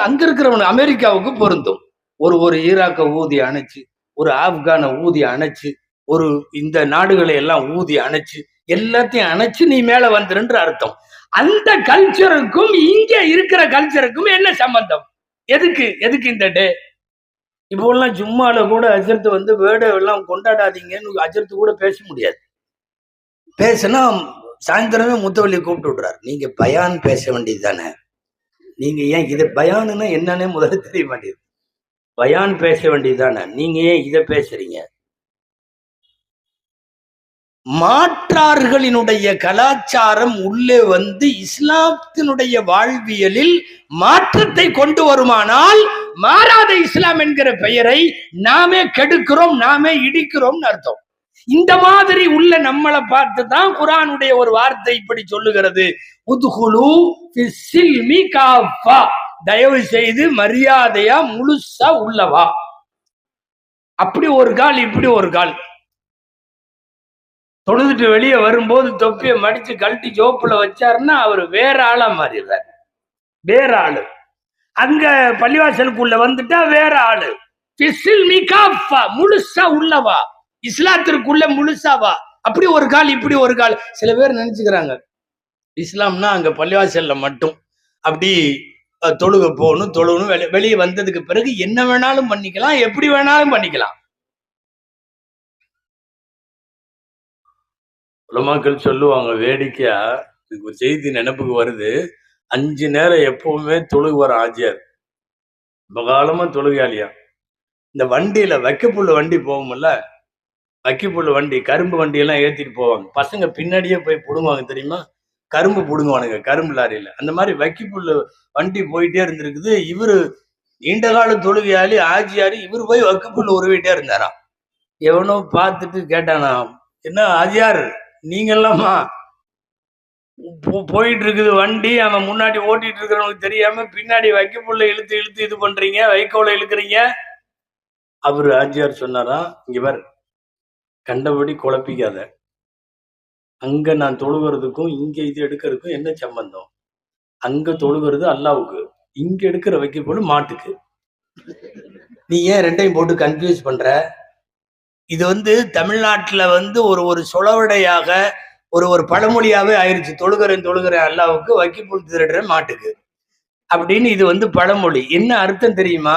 அங்க இருக்கிறவன் அமெரிக்காவுக்கு பொருந்தும். ஒரு ஈராக்க ஊதி அணைச்சு, ஒரு ஆப்கான ஊதி அணைச்சு, ஒரு இந்த நாடுகளை எல்லாம் ஊதி அணைச்சு, எல்லாத்தையும் அணைச்சு நீ மேல வந்துருன்ற அர்த்தம். அந்த கல்ச்சருக்கும் இங்க இருக்கிற கல்ச்சருக்கும் என்ன சம்பந்தம்? எதுக்கு இந்த டே? இப்போ எல்லாம் ஜும்மால கூட அஜர்த்து வேர்டை எல்லாம் கொண்டாடாதீங்கன்னு அஜர்த்து கூட பேச முடியாது. பேசினா சாயந்தரமே முத்தவள்ளி கூப்பிட்டு விடுறாரு, நீங்க பயான் பேச வேண்டியது தானே, நீங்க ஏன் இதை பயானுன்னா என்னன்னே முதல்ல தெரிய மாட்டேங்குது. பயான் பேச வேண்டியதுதானே, நீங்க ஏன் இதை பேசுறீங்க? மாற்றார்களினுடைய கலாச்சாரம் உள்ளே இஸ்லாத்தினுடைய வாழ்வியலில் மாற்றத்தை கொண்டு வருமானால் மாறாத இஸ்லாம் என்கிற பெயரை நாமே கெடுக்கிறோம், நாமே இடிக்கிறோம் அர்த்தம். இந்த மாதிரி உள்ள நம்மளை பார்த்து தான் குர்ஆனுடைய ஒரு வார்த்தை இப்படி சொல்லுகிறது, உத்குலு ஃபிஸ்ஸில்மி காஃபா, தயவு செய்து மரியாதையா முழுசா உள்ளவா. அப்படி ஒரு கால், இப்படி ஒரு கால். தொழுதுட்டு வெளியே வரும்போது தொப்பியை மடிச்சு கழட்டி ஜோப்புல வச்சாருன்னா அவர் வேற ஆளா மாறிடுறார், வேற ஆளு. அங்க பள்ளிவாசலுக்குள்ள வந்துட்டா வேற ஆளு. முழுசா உள்ளவா, இஸ்லாத்திற்குள்ள முழுசாவா. அப்படி ஒரு கால், இப்படி ஒரு கால். சில பேர் நினைச்சுக்கிறாங்க இஸ்லாம்னா அங்க பள்ளிவாசல்ல மட்டும் அப்படி தொழுக போகணும், தொழுகணும். வெளியே வந்ததுக்கு பிறகு என்ன வேணாலும் பண்ணிக்கலாம், எப்படி வேணாலும் பண்ணிக்கலாம். உலமாக்கள் சொல்லுவாங்க, வேடிக்கையா எனக்கு ஒரு செய்தி நினைப்புக்கு வருது. 5 நேரம் எப்பவுமே தொழுகு வர ஆஜியார். காலமா தொழுகையாளியா. இந்த வண்டியில வைக்கப்புள்ள வண்டி போகும்ல, வைக்கப்புள்ள வண்டி, கரும்பு வண்டி எல்லாம் ஏத்திட்டு போவாங்க. பசங்க பின்னாடியே போய் புடுங்குவாங்க தெரியுமா? கரும்பு புடுங்குவானுங்க, கரும்பு லாரியில. அந்த மாதிரி வைக்கப்புள்ள வண்டி போயிட்டே இருந்திருக்குது. இவரு நீண்ட கால தொழுகையாளி, ஆஜியாரு. இவரு போய் வைக்கப்புள்ள உருவிட்டே இருந்தாராம். எவனோ பார்த்துட்டு கேட்டானா, என்ன ஆஜியார் நீங்கெல்லாமா போயிட்டு இருக்குது வண்டி, அவன் முன்னாடி ஓட்டிட்டு இருக்கிறவனுக்கு தெரியாம பின்னாடி வைக்கப்புள்ள இழுத்து இழுத்து இது பண்றீங்க, வைக்கோல இழுக்கிறீங்க. அவரு ஆஜியார் சொன்னாரா, இங்க பாரு, கண்டபடி குழப்பிக்காத. அங்க நான் தொழுகிறதுக்கும் இங்க இது எடுக்கிறதுக்கும் என்ன சம்பந்தம்? அங்க தொழுகிறது அல்லாவுக்கு, இங்க எடுக்கிற வைக்கப்புள்ள மாட்டுக்கு. நீ ஏன் ரெண்டையும் போட்டு கன்ஃபியூஸ் பண்ற? இது தமிழ்நாட்டுல ஒரு சொலவடையாக ஒரு பழமொழியாவே ஆயிருச்சு. தொழுகிறேன் அல்லாவுக்கு, வைக்கப்புல் திருடுறேன் மாட்டுக்கு அப்படின்னு. இது பழமொழி. என்ன அர்த்தம் தெரியுமா?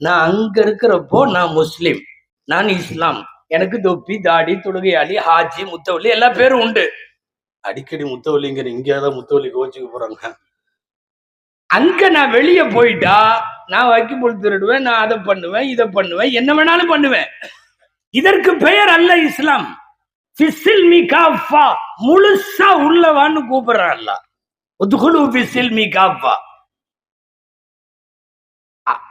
நான் அங்க இருக்கிறப்போ நான் முஸ்லிம், நான் இஸ்லாம், எனக்கு தொப்பி, தாடி, தொழுகையாளி, ஹாஜி, முத்தவள்ளி எல்லா பேரும் உண்டு. அடிக்கடி முத்தவள்ளிங்கிற, இங்கேயாவது முத்தவள்ளி கோச்சுக்க போறாங்க. அங்க நான் வெளியே போயிட்டா நான் வைக்கப்புல் திருடுவேன், நான் அதை பண்ணுவேன், இதை பண்ணுவேன், என்ன வேணாலும் பண்ணுவேன். இதற்கு பெயர் அல்ல இஸ்லாம். முழுசா உள்ளவான்னு கூப்பிடுறான்.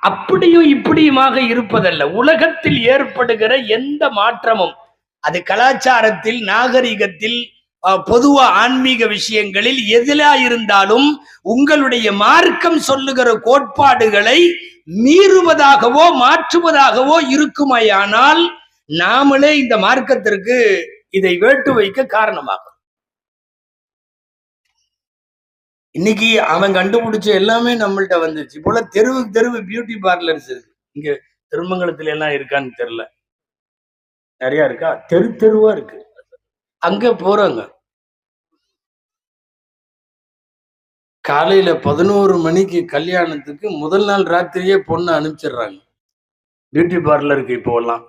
அப்படியும் இப்படியுமாக இருப்பதல்ல. உலகத்தில் ஏற்படுகிற எந்த மாற்றமும், அது கலாச்சாரத்தில், நாகரிகத்தில், பொதுவா ஆன்மீக விஷயங்களில் எதிலா இருந்தாலும் உங்களுடைய மார்க்கம் சொல்லுகிற கோட்பாடுகளை மீறுவதாகவோ மாற்றுவதாகவோ இருக்குமையானால் நாமளே இந்த மார்க்கத்திற்கு இதை வேட்டு வைக்க காரணமாகும். இன்னைக்கு அவன் கண்டுபிடிச்ச எல்லாமே நம்மள்ட்ட வந்துருச்சு. போல தெருவுக்கு தெருவு பியூட்டி பார்லர்ஸ் இருக்கு. இங்க திருமங்கலத்துல எல்லாம் இருக்கான்னு தெரியல, நிறைய இருக்கா, தெரு தெருவா இருக்கு. அங்க போறாங்க, காலையில 11 மணிக்கு கல்யாணத்துக்கு முதல் நாள் ராத்திரியே பொண்ணு அனுப்பிச்சிடுறாங்க பியூட்டி பார்லருக்கு. இப்போ எல்லாம்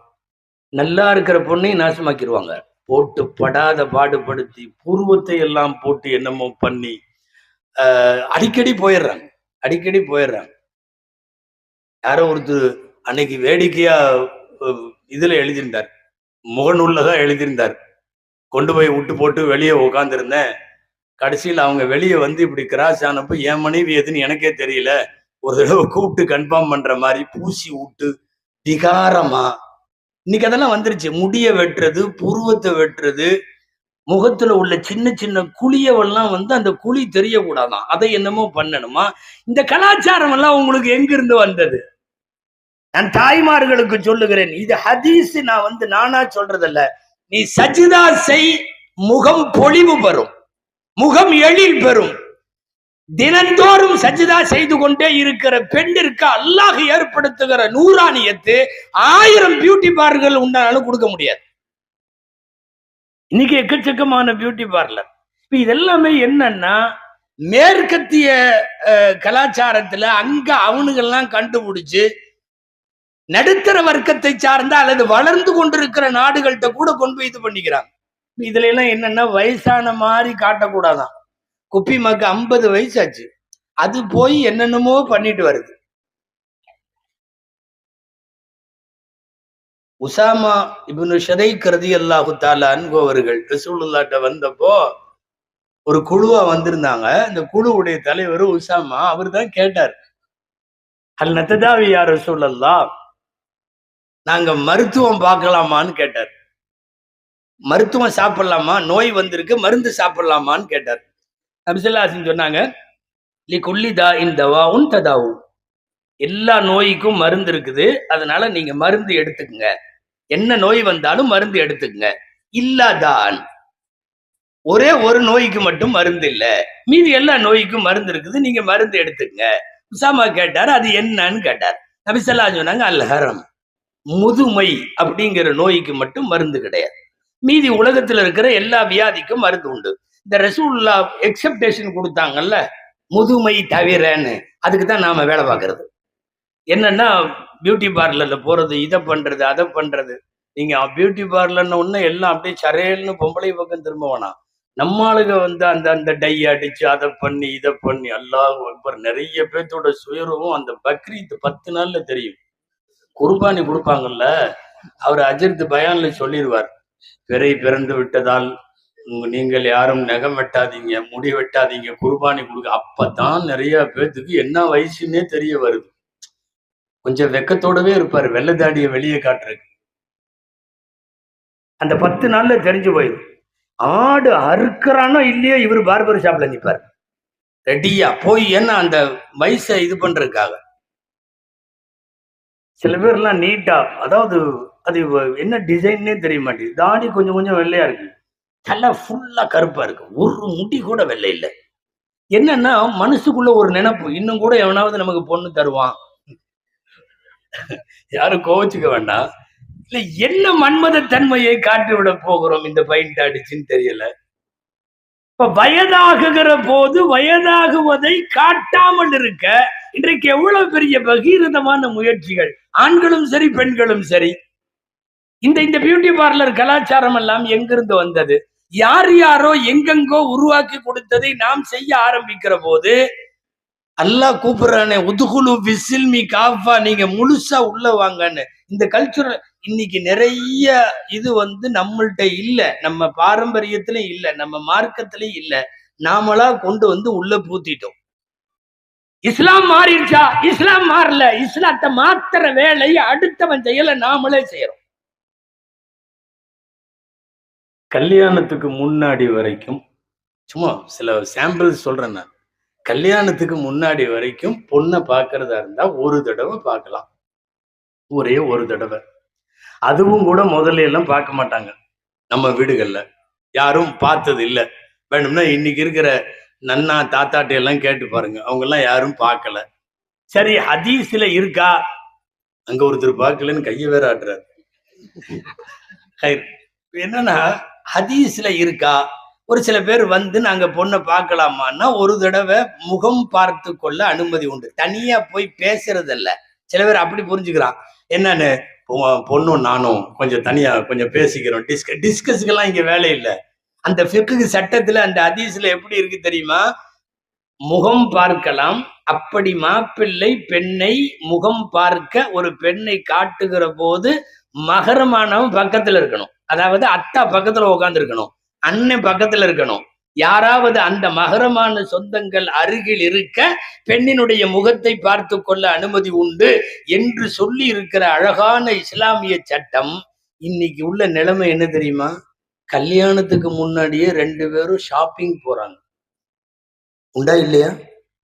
நல்லா இருக்கிற பொண்ணையும் நாசமாக்கிடுவாங்க. போட்டு படாத பாடுபடுத்தி புருவத்தை எல்லாம் போட்டு என்னமோ பண்ணி அடிக்கடி போயிடுறாங்க. யாரோ ஒருத்தர் அன்னைக்கு வேடிக்கையா இதுல எழுதியிருந்தார், முகநூல்லதான் எழுதியிருந்தார். கொண்டு போய் விட்டு போட்டு வெளியே உட்காந்துருந்தேன், கடைசியில் அவங்க வெளியே இப்படி கிராஸ் ஆனப்போ என் மனைவி எதுன்னு எனக்கே தெரியல, ஒரு தடவை கூப்பிட்டு கன்ஃபார்ம் பண்ற மாதிரி பூசி விட்டு விகாரமா. இன்னைக்கு அதெல்லாம் வந்துருச்சு. முடிய வெட்டுறது, புருவத்தை வெட்டுறது, முகத்துல உள்ள சின்ன சின்ன குழியவெல்லாம் அந்த குழி தெரியக்கூடாதான், அதை என்னமோ பண்ணணுமா. இந்த கலாச்சாரம் எல்லாம் உங்களுக்கு எங்கிருந்து வந்தது? நான் தாய்மார்களுக்கு சொல்லுகிறேன், இது ஹதீஸ். நான் நானா சொல்றதில்ல. நீ சஜிதா செய், முகம் பொலிவு பெறும், முகம் எழில் பெறும். தினந்தோறும் சஜிதா செய்து கொண்டே இருக்கிற பெண்ணிற்கு அல்லாஹ் ஏற்படுத்துகிற நூறானியத்து 1000 பியூட்டி பார்லர்கள் உண்டானாலும் கொடுக்க முடியாது. இன்னைக்கு எக்கச்சக்கமான பியூட்டி பார்லர். இதெல்லாமே என்னன்னா, மேற்கத்திய கலாச்சாரத்துல அங்க அவனுங்கெல்லாம் கண்டுபிடிச்சு நடுத்தர வர்க்கத்தை சார்ந்த அல்லது வளர்ந்து கொண்டிருக்கிற நாடுகள்கிட்ட கூட கொண்டு போய் இது பண்ணிக்கிறாங்க. இதுல எல்லாம் என்னன்னா, வயசான மாதிரி காட்டக்கூடாதான். குப்பி மக்கு 50 வயசாச்சு, அது போய் என்னென்னமோ பண்ணிட்டு வருது. உசாமா இப்னு ஷரைக் ரலியல்லாஹு தஆலா அன்ஹு அவர்கள் ரசூலுல்லாஹ்ட்ட வந்தப்போ ஒரு குழுவா வந்திருந்தாங்க. இந்த குழுவுடைய தலைவர் உசாமா. அவர் தான் கேட்டார், அல் நத்ததாவி யா ரசூலல்லாஹ், நாங்க மருத்துவம் பார்க்கலாமான்னு கேட்டார். மருத்துவம் சாப்பிடலாமா, நோய் வந்திருக்கு, மருந்து சாப்பிடலாமான்னு கேட்டார். நபி ஸல்லல்லாஹு அலைஹி வஸல்லம் சொன்னாங்க, லிகுல்லி தாஇன் தவாஉன் ததாவு, எல்லா நோய்க்கும் மருந்து இருக்குது, அதனால நீங்க மருந்து எடுத்துக்கங்க. என்ன நோய் வந்தாலும் மருந்து எடுத்துக்கங்க. இல்லாதான், ஒரே ஒரு நோய்க்கு மட்டும் மருந்து இல்ல, மீதி எல்லா நோய்க்கும் மருந்து இருக்குது, நீங்க மருந்து எடுத்துக்கங்க. உசாமா கேட்டார், அது என்னன்னு கேட்டார். நபி ஸல்லல்லாஹு அலைஹி வஸல்லம் சொன்னாங்க, அல் ஹரம், முதுமை அப்படிங்கிற நோய்க்கு மட்டும் மருந்து கிடையாது, மீதி உலகத்துல இருக்கிற எல்லா வியாதிக்கும் மருந்து உண்டு. இந்த ரசூலுல்லாஹ் எக்ஸப்டேஷன் கொடுத்தாங்கல்ல, முதுமை தவிரன்னு, அதுக்கு தான் நாம வேலை பார்க்கறது. என்னன்னா, பியூட்டி பார்லர்ல போறது, இதை பண்றது, அதை பண்றது. நீங்க பியூட்டி பார்லர்னு ஒண்ணு எல்லாம் அப்படியே சரையல்னு பொம்பளை பக்கம் திரும்ப வேணாம். நம்ம ஆளுங்க வந்து அந்த அந்த டை அடிச்சு அதை பண்ணி இதை பண்ணி அல்லாஹ் அக்பர். நிறைய பேர்த்தோட சுயரூபம் அந்த பக்ரீத் 10 நாள்ல தெரியும். குர்பானி கொடுப்பாங்கல்ல, அவர் அஜித் பயான்ல சொல்லிடுவார், பிறை பிறந்து விட்டதால் நீங்கள் யாரும் நகம் வெட்டாதீங்க, முடி வெட்டாதீங்க, குர்பானி கொடுக்க. அப்பதான் நிறைய பேர்த்துக்கு என்ன வயசுன்னே தெரிய வருது. கொஞ்சம் வெக்கத்தோடவே இருப்பாரு, வெள்ளை தாடிய வெளியே காட்டுறதுக்கு. அந்த 10 நாள்ல தெரிஞ்சு போயிடும். ஆடு அறுக்கிறானோ இல்லையோ இவர் பார்பர் ஷாப்ல நிற்பார் ரெடியா போய். ஏன்னா அந்த வயசை இது பண்றதுக்காக. சில பேர்லாம் நீட்டா, அதாவது அது என்ன டிசைன்னே தெரிய மாட்டேங்குது. தாடி கொஞ்சம் கொஞ்சம் வெள்ளையா இருக்கு, தலை ஃபுல்லா கருப்பா இருக்கு, ஒரு முடி கூட வெள்ளை இல்லை. என்னன்னா மனசுக்குள்ள ஒரு நினைப்பு, இன்னும் கூட எவனாவது நமக்கு பொண்ணு தருவான். யாரும் கோவிச்சுக்க வேண்டாம். இல்ல என்ன மன்மத தன்மையை காட்டி விட போகிறோம் இந்த பைண்ட் அடிச்சுன்னு தெரியல. இப்ப வயதாகுகிற போது வயதாகுவதை காட்டாமல் இருக்க இன்றைக்கு எவ்வளவு பெரிய பகீரதமான முயற்சிகள், ஆண்களும் சரி பெண்களும் சரி. இந்த பியூட்டி பார்லர் கலாச்சாரம் எல்லாம் எங்கிருந்து வந்தது? யார் யாரோ எங்கெங்கோ உருவாக்கி கொடுத்ததை நாம் செய்ய ஆரம்பிக்கிற போது அல்லாஹ் கூப்பிடுறானே, உதுகுலு பிஸ்ஸில்மி காஃபா, நீங்க முழுசா உள்ள வாங்கன்னு. இந்த கல்ச்சுரல் இன்னைக்கு நிறைய இது வந்து நம்மள்கிட்ட இல்ல, நம்ம பாரம்பரியத்திலும் இல்ல, நம்ம மார்க்கத்திலையும் இல்ல. நாமளா கொண்டு வந்து உள்ள பூத்திட்டோம். இஸ்லாம் மாறிடுச்சா? இஸ்லாம் மாறல. இஸ்லாத்தை மாத்திர வேலையை அடுத்தவன் செய்யல, நாமளே செய்யறோம். கல்யாணத்துக்கு முன்னாடி வரைக்கும், சும்மா சில சாம்பிள் சொல்றேன் நான். கல்யாணத்துக்கு முன்னாடி வரைக்கும் பொண்ணை பார்க்கறதா இருந்தா ஒரு தடவை பார்க்கலாம், ஒரே ஒரு தடவை. அதுவும் கூட முதல்ல எல்லாம் பார்க்க மாட்டாங்க. நம்ம வீடுகள்ல யாரும் பார்த்தது இல்லை. வேணும்னா இன்னைக்கு இருக்கிற நன்னா தாத்தாட்டி எல்லாம் கேட்டு பாருங்க, அவங்க எல்லாம் யாரும் பார்க்கல. சரி, ஹதீஸ்ல இருக்கா? அங்க ஒருத்தர் பார்க்கலன்னு கையை வேற ஆடுறாரு. என்னன்னா ஹதீஸ்ல இருக்கா? ஒரு சில பேர் வந்து நாங்க பொண்ணை பார்க்கலாமான்னா ஒரு தடவை முகம் பார்த்து கொள்ள அனுமதி உண்டு, தனியா போய் பேசுறது இல்ல. சில பேர் அப்படி புரிஞ்சுக்கிறான், என்னன்னு பொண்ணும் நானும் கொஞ்சம் தனியா கொஞ்சம் பேசிக்கிறோம், டிஸ்கஸ்க்கெல்லாம் இங்க வேலை இல்லை. அந்த ஃபிக்ஹ் சட்டத்துல அந்த ஹதீஸ்ல எப்படி இருக்கு தெரியுமா? முகம் பார்க்கலாம். அப்படி மாப்பிள்ளை பெண்ணை முகம் பார்க்க ஒரு பெண்ணை காட்டுகிற போது மகரமானவன் பக்கத்துல இருக்கணும், அதாவது அத்தா பக்கத்துல உட்கார்ந்து இருக்கணும், அண்ணன் பக்கத்துல இருக்கணும். யாராவது அந்த மகரமான சொந்தங்கள் அருகில் இருக்க பெண்ணினுடைய முகத்தை பார்த்து கொள்ள அனுமதி உண்டு என்று சொல்லி இருக்கிற அழகான இஸ்லாமிய சட்டம். இன்னைக்கு உள்ள நிலைமை என்ன தெரியுமா? கல்யாணத்துக்கு முன்னாடியே 2 பேரும் ஷாப்பிங் போறாங்க. உண்டா இல்லையா?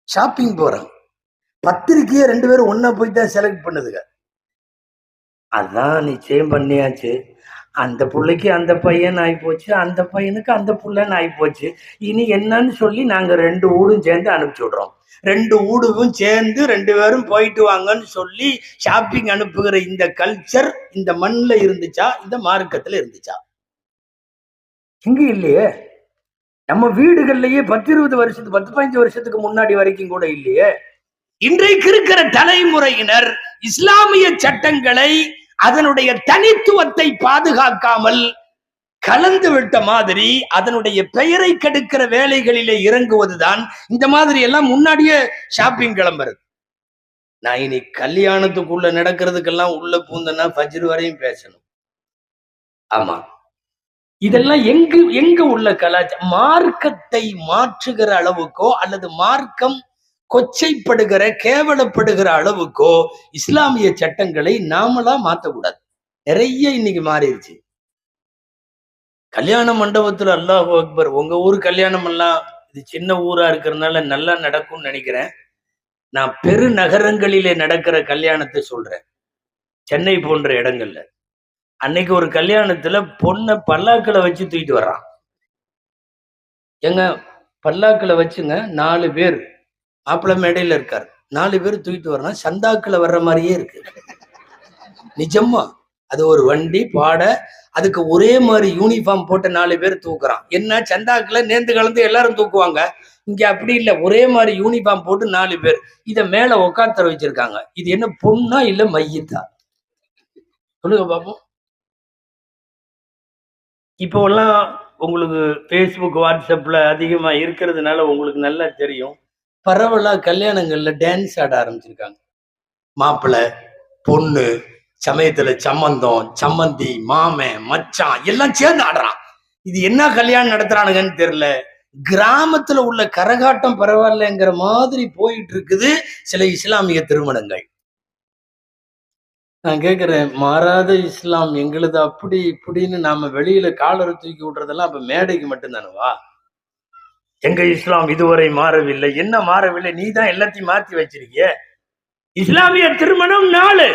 ஷாப்பிங் போறாங்க. பத்திரிக்கையே 2 பேரும் ஒன்னா போய் தான் செலக்ட் பண்ணுதுங்க. அதான் நிச்சயம் பண்ணியாச்சு, அந்த பிள்ளைக்கு அந்த பையன் ஆயிப்போச்சு, அந்த பையனுக்கு அந்த புள்ளன்னு ஆயிப்போச்சு, இனி என்னன்னு சொல்லி நாங்க 2 ஊடும் சேர்ந்து அனுப்பிச்சு விடுறோம். 2 ஊடும் சேர்ந்து 2 பேரும் போயிட்டு வாங்கன்னு சொல்லி ஷாப்பிங் அனுப்புகிற இந்த கல்ச்சர் இந்த மண்ணில் இருந்துச்சா? இந்த மார்க்கத்துல இருந்துச்சா? இங்க இல்லையே. நம்ம வீடுகள்லயே 10-20 வருஷத்துக்கு 10-15 வருஷத்துக்கு முன்னாடி வரைக்கும் கூட இல்லையே. இன்றைக்கு இருக்கிற தலைமுறையினர் இஸ்லாமிய சட்டங்களை அதனுடைய தனித்துவத்தை பாதுகாக்காமல் கலந்து விட்ட மாதிரி அதனுடைய பெயரை கெடுக்கிற வேலைகளிலே இறங்குவதுதான் இந்த மாதிரி எல்லாம் முன்னாடியே ஷாப்பிங் கிளம்புறது. நான் இனி கல்யாணத்துக்குள்ள நடக்கிறதுக்கெல்லாம் உள்ள பூந்தனா ஃபஜ்ர் வரையும் பேசணும். ஆமா, இதெல்லாம் எங்க உள்ள கலாச்சாரம்? மார்க்கத்தை மாற்றுகிற அளவுக்கோ அல்லது மார்க்கம் கொச்சைப்படுகிற கேவலப்படுகிற அளவுக்கோ இஸ்லாமிய சட்டங்களை நாமளா மாற்றக்கூடாது. நிறைய இன்னைக்கு மாறிடுச்சு. கல்யாண மண்டபத்துல அல்லாஹு அக்பர். உங்க ஊர் கல்யாணம் எல்லாம், இது சின்ன ஊரா இருக்கிறதுனால நல்லா நடக்கும்னு நினைக்கிறேன். நான் பெருநகரங்களிலே நடக்கிற கல்யாணத்தை சொல்றேன். சென்னை போன்ற இடங்கள்ல அன்னைக்கு ஒரு கல்யாணத்துல பொண்ணை பல்லாக்களை வச்சு தூக்கிட்டு வர்றான். எங்க பல்லாக்களை வச்சுங்க 4 பேர் மாப்பிள்ளை மேடையில இருக்காரு, 4 பேர் தூக்கிட்டு வர்றான். சந்தாக்குல வர்ற மாதிரியே இருக்கு. நிஜமா அது ஒரு வண்டி பாட, அதுக்கு ஒரே மாதிரி யூனிஃபார்ம் போட்ட 4 பேர் தூக்குறான். என்ன சந்தாக்குல நேர்ந்து கலந்து எல்லாரும் தூக்குவாங்க, இங்க அப்படி இல்லை, ஒரே மாதிரி யூனிஃபார்ம் போட்டு 4 பேர் இதை மேல உட்கார வச்சிருக்காங்க. இது என்ன பொண்ணா இல்ல மையத்தா? சொல்லுங்க பாப்போம். இப்போ எல்லாம் உங்களுக்கு ஃபேஸ்புக் வாட்ஸ்அப்ல அதிகமா இருக்கிறதுனால உங்களுக்கு நல்லா தெரியும். பரவலா கல்யாணங்கள்ல டான்ஸ் ஆட ஆரம்பிச்சிருக்காங்க. மாப்பிள்ளை பொண்ணு சமயத்துல சம்மந்தம் சம்மந்தி மாமன் மச்சான் எல்லாம் சேர்ந்து ஆடுறான். இது என்ன கல்யாணம் நடத்துறானுங்கன்னு தெரியல. கிராமத்துல உள்ள கரகாட்டம் பரவாயில்லைங்கிற மாதிரி போயிட்டு இருக்குது சில இஸ்லாமிய திருமணங்கள். நான் கேட்கிறேன், மாறாத இஸ்லாம் எங்களுது அப்படி இப்படின்னு நாம வெளியில காலரை தூக்கி விடுறதெல்லாம் அப்ப மேடைக்கு மட்டும்தானவா? எங்க இஸ்லாம் இதுவரை மாறவில்லை. என்ன மாறவில்லை? நீ தான் எல்லாத்தையும் மாத்தி வச்சிருக்கிய. இஸ்லாமிய திருமணம் 4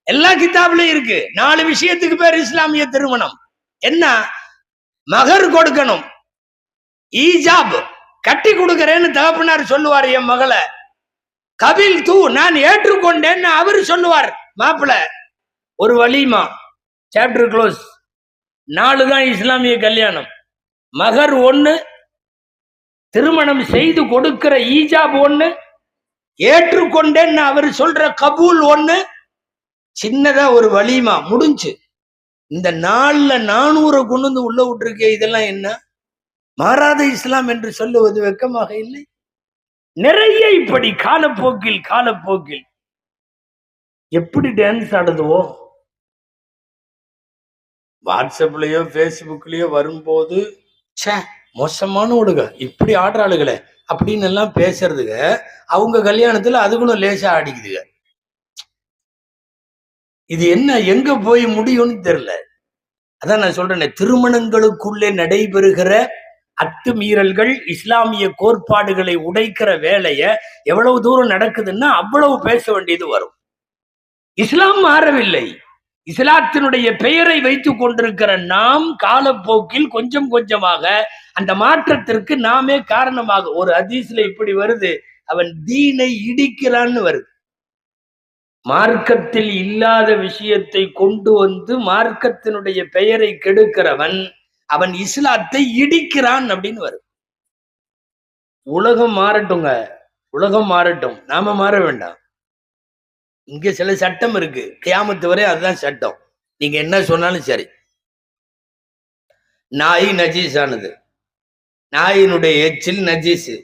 எல்லா கிதாபுலயும் இருக்கு. 4 விஷயத்துக்கு பேர் இஸ்லாமிய திருமணம். என்ன? மகர் கொடுக்கணும், ஈஜாப் கட்டி கொடுக்கிறேன்னு தகப்பனார் சொல்லுவார். என் மகளை கபில் தூ நான் ஏற்றுக்கொண்டேன்னு அவரு சொல்லுவார். மாப்பிள்ள ஒரு வலிமா, சாப்டர் க்ளோஸ். 4 தான் இஸ்லாமிய கல்யாணம். மகர் 1, திருமணம் செய்து கொடுக்கிற ஈஜாப் 1, ஏற்றுக்கொண்டேன்னு அவர் சொல்ற கபூல் 1, சின்னதா ஒரு வலிமா முடிஞ்சு. இந்த 4ல 400 கொண்டு வந்து உள்ள விட்டுருக்கே. இதெல்லாம் என்ன? மாறாத இஸ்லாம் என்று சொல்லுவது வெக்கமாக இல்லை? நிறைய இப்படி காலப்போக்கில் எப்படி டான்ஸ் ஆடுதுவோ வாட்ஸ்அப்லயோ பேஸ்புக்லயோ வரும்போது மோசமான விடுங்க இப்படி ஆடுறாளுகளே அப்படின்னு எல்லாம் பேசுறதுங்க. அவங்க கல்யாணத்துல அதுகளும் லேசா ஆடிக்குதுங்க. இது என்ன எங்க போய் முடியும்னு தெரியல. அதான் நான் சொல்றேன், திருமணங்களுக்குள்ளே நடைபெறுகிற அத்துமீறல்கள், இஸ்லாமிய கோட்பாடுகளை உடைக்கிற வேலைய எவ்வளவு தூரம் நடக்குதுன்னா அவ்வளவு பேச வேண்டியது வரும். இஸ்லாம் மாறவில்லை. இஸ்லாத்தினுடைய பெயரை வைத்துக் கொண்டிருக்கிற நாம் காலப்போக்கில் கொஞ்சம் கொஞ்சமாக அந்த மாற்றத்திற்கு நாமே காரணமாக. ஒரு ஹதீஸ்ல இப்படி வருது, அவன் தீனை இடிக்கிறான்னு வருது. மார்க்கத்தில் இல்லாத விஷயத்தை கொண்டு வந்து மார்க்கத்தினுடைய பெயரை கெடுக்கிறவன் அவன் இஸ்லாத்தை இடிக்கிறான் அப்படின்னு வரும். உலகம் மாறட்டுங்க, உலகம் மாறட்டும், நாம மாற வேண்டாம். இங்க சில சட்டம் இருக்கு, கியாமத்து வரை அதுதான் சட்டம். நீங்க என்ன சொன்னாலும் சரி. நாய் நஜீஸானது, நாயினுடைய எச்சில் நஜீஸு.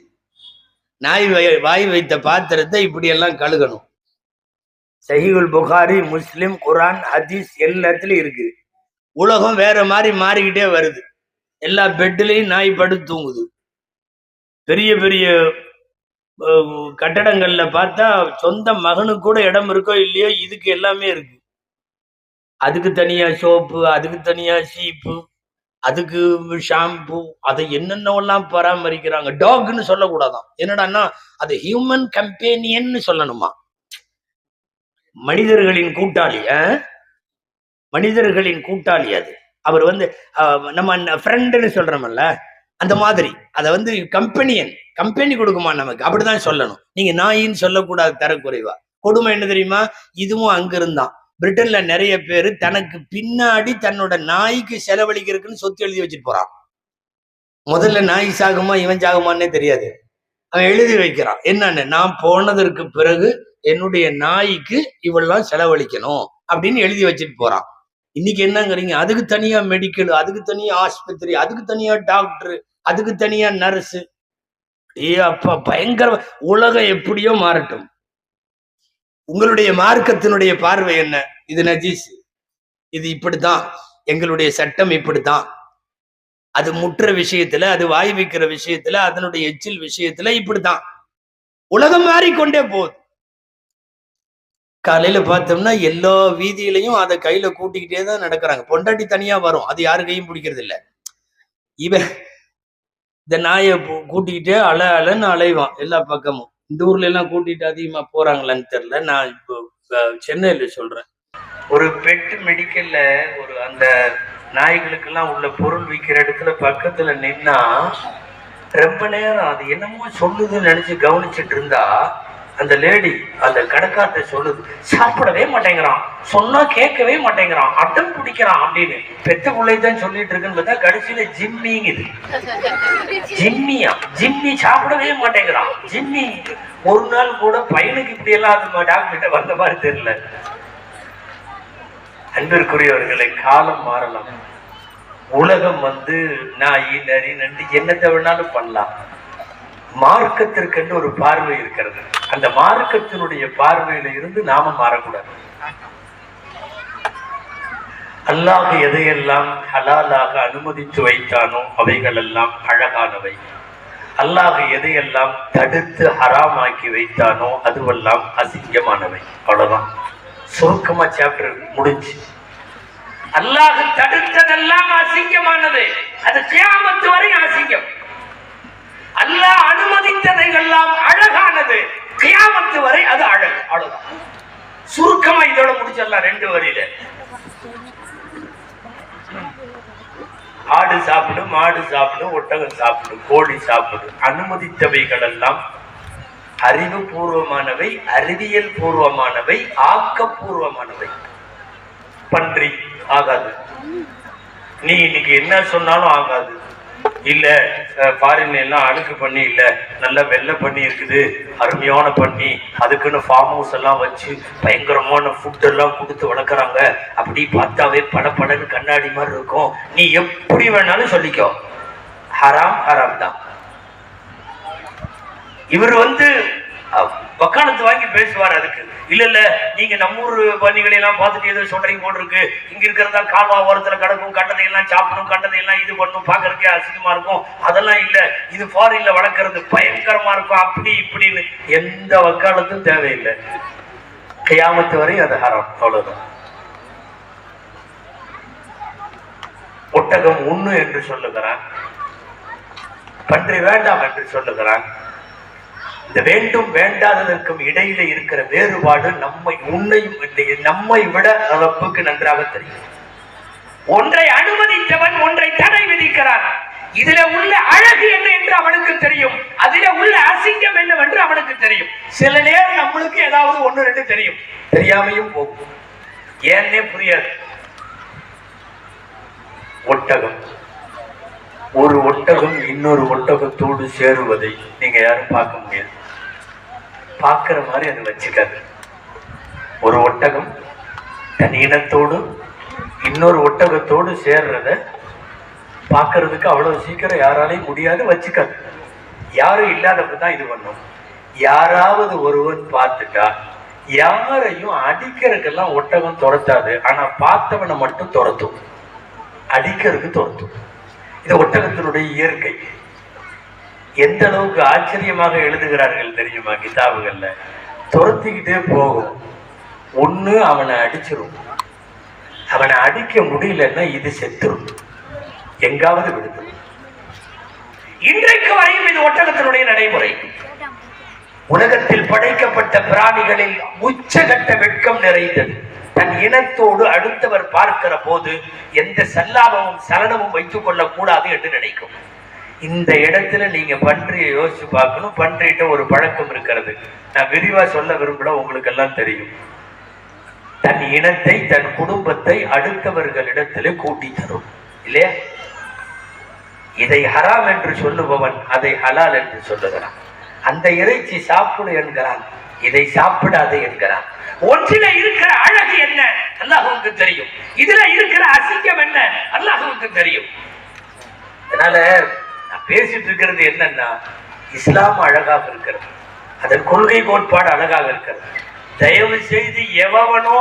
நாய் வாய் வைத்த பாத்திரத்தை இப்படி எல்லாம் கழுகணும். சஹீஹுல் புகாரி, முஸ்லிம், குரான், ஹதீஸ் எல்லாத்துலயும் இருக்கு. உலகம் வேற மாதிரி மாறிக்கிட்டே வருது. எல்லா பெட்லயும் நாய் படுத்து தூங்குது. பெரிய பெரிய கட்டடங்கள்ல பார்த்தா சொந்த மகனுக்கு கூட இடம் இருக்கோ இல்லையோ இதுக்கு எல்லாமே இருக்கு. அதுக்கு தனியா சோப்பு, அதுக்கு தனியா சீப்பு, அதுக்கு ஷாம்பு, அதை என்னென்னவெல்லாம் பராமரிக்கிறாங்க. டாக்னு சொல்லக்கூடாதான். என்னடான்னா அது ஹியூமன் கம்பேனியன் சொல்லணுமா. மனிதர்களின் கூட்டாளி, மனிதர்களின் கூட்டாளி அது. அவர் நம்ம ஃப்ரெண்டுன்னு சொல்றோம்ல, அந்த மாதிரி அதை கம்பெனி கொடுக்குமா நமக்கு, அப்படிதான் சொல்லணும். நீங்க நாயின்னு சொல்லக்கூடாது தரக்குறைவா. கொடுமை என்ன தெரியுமா? இதுவும் அங்கிருந்தான். பிரிட்டன்ல நிறைய பேர் தனக்கு பின்னாடி தன்னோட நாய்க்கு செலவழிக்கிறதுக்குன்னு சொத்து எழுதி வச்சுட்டு போறான். முதல்ல நாய் சாகுமா இவன் சாகுமான்னே தெரியாது. அவன் எழுதி வைக்கிறான் என்னன்னு, நான் போனதற்கு பிறகு என்னுடைய நாய்க்கு இவெல்லாம் செலவழிக்கணும் அப்படின்னு எழுதி வச்சுட்டு போறான். இன்னைக்கு என்னங்கிறீங்க, அதுக்கு தனியா மெடிக்கல், அதுக்கு தனியா ஆஸ்பத்திரி, அதுக்கு தனியா டாக்டர், அதுக்கு தனியா நர்ஸு. அப்பா பயங்கர. உலகம் எப்படியோ மாறட்டும், உங்களுடைய மார்க்கத்தினுடைய பார்வை என்ன? இது நஜீஸ், இது இப்படித்தான், எங்களுடைய சட்டம் இப்படித்தான். அது முற்ற விஷயத்துல, அது வாய் வைக்கிற விஷயத்துல, அதனுடைய எச்சில் விஷயத்துல இப்படித்தான். உலகம் மாறிக்கொண்டே போகுது. காலையில பார்த்தோம்னா எல்லா வீதியிலையும் அதை கையில கூட்டிக்கிட்டே தான் நடக்கிறாங்க. பொண்டாட்டி தனியா வரும், அது யாரு கையும் பிடிக்கிறது இல்லை. இவன் இந்த நாயை கூட்டிக்கிட்டே அலன்னு அலைவான் எல்லா பக்கமும். இந்த ஊர்ல எல்லாம் கூட்டிட்டு அதிகமா போறாங்களான்னு தெரியல. நான் இப்போ சென்னையில சொல்றேன், ஒரு பெட் மெடிக்கல்ல ஒரு அந்த நாய்களுக்கெல்லாம் உள்ள பொருள் விற்கிற இடத்துல பக்கத்துல நின்னா ரொம்ப நேரம் அது என்னமோ சொல்லுதுன்னு நினைச்சு கவனிச்சுட்டு இருந்தா அந்த லேடி, அந்த கணக்காத்த சொல்லுது, சாப்பிடவே மாட்டேங்கிறான், சொன்னா கேட்கவே மாட்டேங்கிறான், அட்டம் பிடிக்கிறான் அப்படின்னு. பெத்த பிள்ளைதான் சொல்லிட்டு இருக்குன்னு பார்த்தா கடைசியில ஜிம்மிங்குது. ஜிம்மியா? ஜிம்மி சாப்பிடவே மாட்டேங்கிறான். ஜிம்மி ஒரு நாள் கூட பையனுக்கு இப்படி எல்லாம் அது டாக்டர் வந்த மாதிரி தெரியல. அன்பிற்குரியவர்களை, காலம் மாறலாம். உலகம் நாய் நரி நண்டு என்னத்தை வேணாலும் பண்ணலாம். மார்க்கத்திற்கென்று ஒரு பார்வை இருக்கிறது. அந்த மார்க்கத்தினுடைய பார்வையில இருந்து நாம மாறக்கூடாது. அல்லாஹ் எதையெல்லாம் ஹலாலாக அனுமதித்து வைத்தானோ அவைகள் எல்லாம் அழகானவை. அல்லாஹ் எதையெல்லாம் தடுத்து ஹராமாக்கி வைத்தானோ அதுவெல்லாம் அசிங்கமானவை. அவ்வளவுதான், சுருக்கமா சாப்டர் முடிஞ்சு. அல்லாஹ் தடுத்ததெல்லாம் அசிங்கமானது, அது கியாமத்து வரை அசிங்கம். அல்லாஹ் அனுமதித்ததையெல்லாம் அழகானது, கியாமத்து வரை அது அழகு. அவ்வளவுதான், சுருக்கமா இதோட முடிச்சிடலாம் 2 வரியில. ஆடு சாப்பிடு, மாடு சாப்பிடு, ஒட்டகம் சாப்பிடு, கோழி சாப்பிடு. அனுமதித்தவைகள் எல்லாம் அறிவுபூர்வமானவை, அறிவியல் பூர்வமானவை, ஆக்கப்பூர்வமானவை. பன்றி ஆகாது, நீ இன்னைக்கு என்ன சொன்னாலும் ஆகாது. இல்ல ஃபாரின்ல எல்லாம் அழுக்கு பண்ணி இல்ல, நல்ல வெள்ளை பண்ணி இருக்குது, அருமையான பண்ணி, அதுக்குன்னு ஃபார்ம் ஹவுஸ் எல்லாம் வச்சு பயங்கரமான ஃபுட் எல்லாம் கொடுத்து வளர்க்குறாங்க. அப்படி பார்த்தாவே படப்படன்னு கண்ணாடி மாதிரி இருக்கும். நீ எப்படி வேணாலும் சொல்லிக்கோ, ஹராம் ஹராம் தான். இவர் வக்காலத்து வாங்கி பேசுவார். அதுக்கு இல்ல இல்ல, நீங்க நம்ம ஊர் பணிகளை எல்லாம் பார்த்துட்டு ஏதோ சொல்றீங்க போல் இருக்கு. இங்க இருக்கிறதா கால்வா ஓரத்துல கிடக்கும், கண்டதை எல்லாம் சாப்பிடும், கண்டதை எல்லாம் இது பண்ணும், பாக்குறதுக்கே அசிங்கமா இருக்கும். அதெல்லாம் இல்ல, இது ஃபாரின்ல வளர்க்கறது பயங்கரமா இருக்கும், அப்படி இப்படின்னு எந்த வக்காலத்தும் தேவையில்லை. கியாமத்து வரை அது ஹராம். அவ்வளவுதான். ஒட்டகம் உண்ணு என்று சொல்லுகிறான், பன்றி வேண்டாம் என்று சொல்லுகிறான். இந்த வேண்டும் வேண்டாததற்கும் இடையில இருக்கிற வேறுபாடு நம்மை விட ரப்புக்கு நன்றாக தெரியும். ஒன்றை அனுமதித்தவன் ஒன்றை தடை விதிக்கிறான். இதுல உள்ள அழகு என்ன என்று அவனுக்கு தெரியும், அதுல உள்ள அசிங்கம் என்னவென்று அவனுக்கு தெரியும். சில நேரம் நம்மளுக்கு ஏதாவது 1 2 தெரியும், தெரியாமையும் போகும், ஏன்னே புரியாது. ஒட்டகம், ஒரு ஒட்டகம் இன்னொரு ஒட்டகத்தோடு சேருவதை நீங்க யாரும் பார்க்க முடியாது. பார்க்கிற மாதிரி அது வச்சுக்காது. ஒரு ஒட்டகம் தன் இனத்தோடு இன்னொரு ஒட்டகத்தோடு சேர்றத பார்க்கறதுக்கு அவ்வளவு சீக்கிரம் யாராலையும் முடியாது, வச்சுக்காது. யாரும் இல்லாதப்பதான் இது பண்ணும். யாராவது ஒருவன் பார்த்துட்டா யாரையும் அடிக்கிறதுக்கெல்லாம் ஒட்டகம் துரத்தாது, ஆனா பார்த்தவனை மட்டும் துரத்தும், அடிக்கிறதுக்கு துரத்தும். இது ஒட்டகத்தினுடைய இயற்கை. எந்த அளவுக்கு ஆச்சரியமாக எழுதுகிறார்கள் தெரியுமா கிதாபுகள்ல? துரத்திக்கிட்டே போகும், ஒண்ணு அவனை அடிச்சிரும், அவனை அடிக்க முடியலன்னா இது செத்துரும், எங்காவது விடுத்துரும். இன்றைக்கு வரையும் இது ஒட்டகத்தினுடைய நடைமுறை. உலகத்தில் படைக்கப்பட்ட பிராணிகளில் உச்சகட்ட வெட்கம் நிறைந்தது. தன் இனத்தோடு அடுத்தவர் பார்க்கிற போது எந்த சல்லாபமும் சலனமும் வைத்துக் கொள்ளக் கூடாது என்று நினைக்கும். இந்த இடத்துல நீங்க பன்றியை யோசிச்சு பார்க்கணும். பன்றிட்ட ஒரு பழக்கம் இருக்கிறது, நான் விரிவா சொல்ல விரும்பல, உங்களுக்கு எல்லாம் தெரியும். தன் இனத்தை தன் குடும்பத்தை அடுத்தவர்களிடத்திலே கூட்டி தரும் இல்லையா? இதை ஹராம் என்று சொல்லுபவன் அதை ஹலால் என்று சொல்லுகிறான். அந்த இறைச்சி சாப்பிடு என்கிறான், இதை சாப்பிடாது என்கிறான். ஒன்றில இருக்கிற அழகு என்ன அல்லாஹ்வுக்கு தெரியும், இதுல இருக்கிற அசிங்கம் என்ன அல்லாஹ்வுக்கு தெரியும். அதனால நான் பேசிட்டு இருக்கிறது என்னன்னா, இஸ்லாம் அழகாக இருக்கிறது, அதன் கொள்கை கோட்பாடு அழகாக இருக்கிறது. தயவு செய்து எவனோ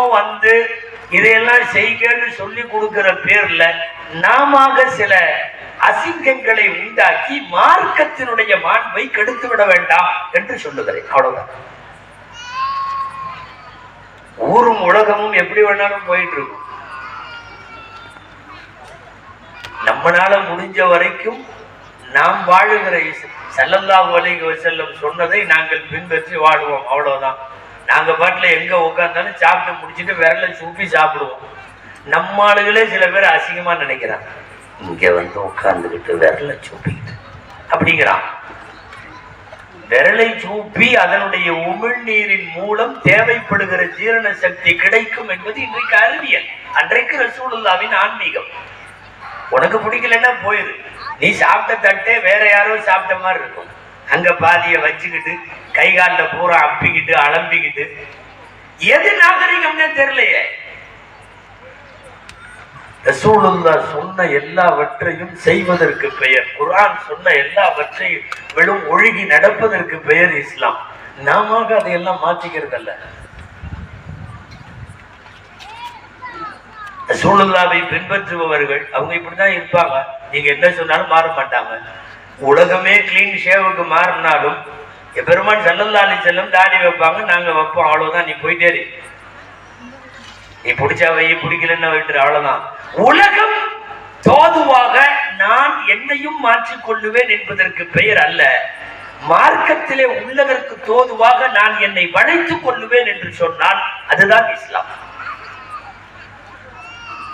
இதையெல்லாம் செய்கன்னு சொல்லி கொடுக்கிற பேர்ல நாம சில அசிங்கங்களை உண்டாக்கி மார்க்கத்தினுடைய மாண்பை கெடுத்து விட வேண்டாம் என்று சொல்லுகிறேன். அவ்வளவுதான். ஊரும் உலகமும் எப்படி வேணாலும் போயிட்டு இருக்கும். நம்மளால முடிஞ்ச வரைக்கும் நாம் வாழுகிற ஸல்லல்லாஹு அலைஹி வஸல்லம் சொன்னதை நாங்கள் பின்பற்றி வாழுவோம். அவ்வளவுதான். நாங்க பாட்டுல எங்க உட்கார்ந்தாலும் சாப்பிட்டு முடிச்சுட்டு விரலை சூப்பி சாப்பிடுவோம். நம்ம ஆளுகளே சில பேர் அசிங்கமா நினைக்கிறாங்க, இங்க உட்கார்ந்துக்கிட்டு விரலை சூப்பிக்கிட்டு அப்படிங்கிறான். விரலை சூப்பி அதனுடைய உமிழ்நீரின் மூலம் தேவைப்படுகிற ஜீரண சக்தி கிடைக்கும் என்பது இன்றைக்கு அறிவியல், அன்றைக்கு ரசூலுல்லாஹ்வின் ஆன்மீகம். உனக்கு பிடிக்கலன்னா போயிரு, நீ சாப்பிட்ட தட்டே வேற யாரோ சாப்பிட்ட மாதிரி இருக்கும். அங்க பாதிய வச்சுக்கிட்டு கை காலில் பூரா அப்பிக்கிட்டு அலம்பிக்கிட்டு எது நாகரிகம்னே தெரியலையே. ரசூலுல்லாஹ் சொன்ன எல்லாவற்றையும் செய்வதற்கு பெயர், குர்ஆன் சொன்ன எல்லாவற்றையும் வெறும் ஒழுகி நடப்பதற்கு பெயர் இஸ்லாம். நாம அதையெல்லாம் மாற்றிக்கிறது அல்ல. ரசூலுல்லாஹ்வை பின்பற்றுபவர்கள் அவங்க இப்படிதான் இருப்பாங்க. நீங்க என்ன சொன்னாலும் மாற மாட்டாங்க. உலகமே கிளீன் ஷேவுக்கு மாறினாலும் பெருமான் ஸல்லல்லாஹு அலைஹி வஸல்லம் தாடி வைப்பாங்க, நாங்க வைப்போம், அவ்வளவுதான். நீ போயிட்டே இரு, நீ பிடிச்சா வை, பிடிக்கலன்னு விட்டுரு, அவ்வளவுதான். உலகம் தோதுவாக நான் என்னையும் மாற்றிக் கொள்ளுவேன் என்பதற்கு பெயர் அல்ல. மார்க்கத்திலே உள்ளதற்கு தோதுவாக நான் என்னை வளைத்துக் கொள்ளுவேன் என்று சொன்னால் அதுதான் இஸ்லாம்.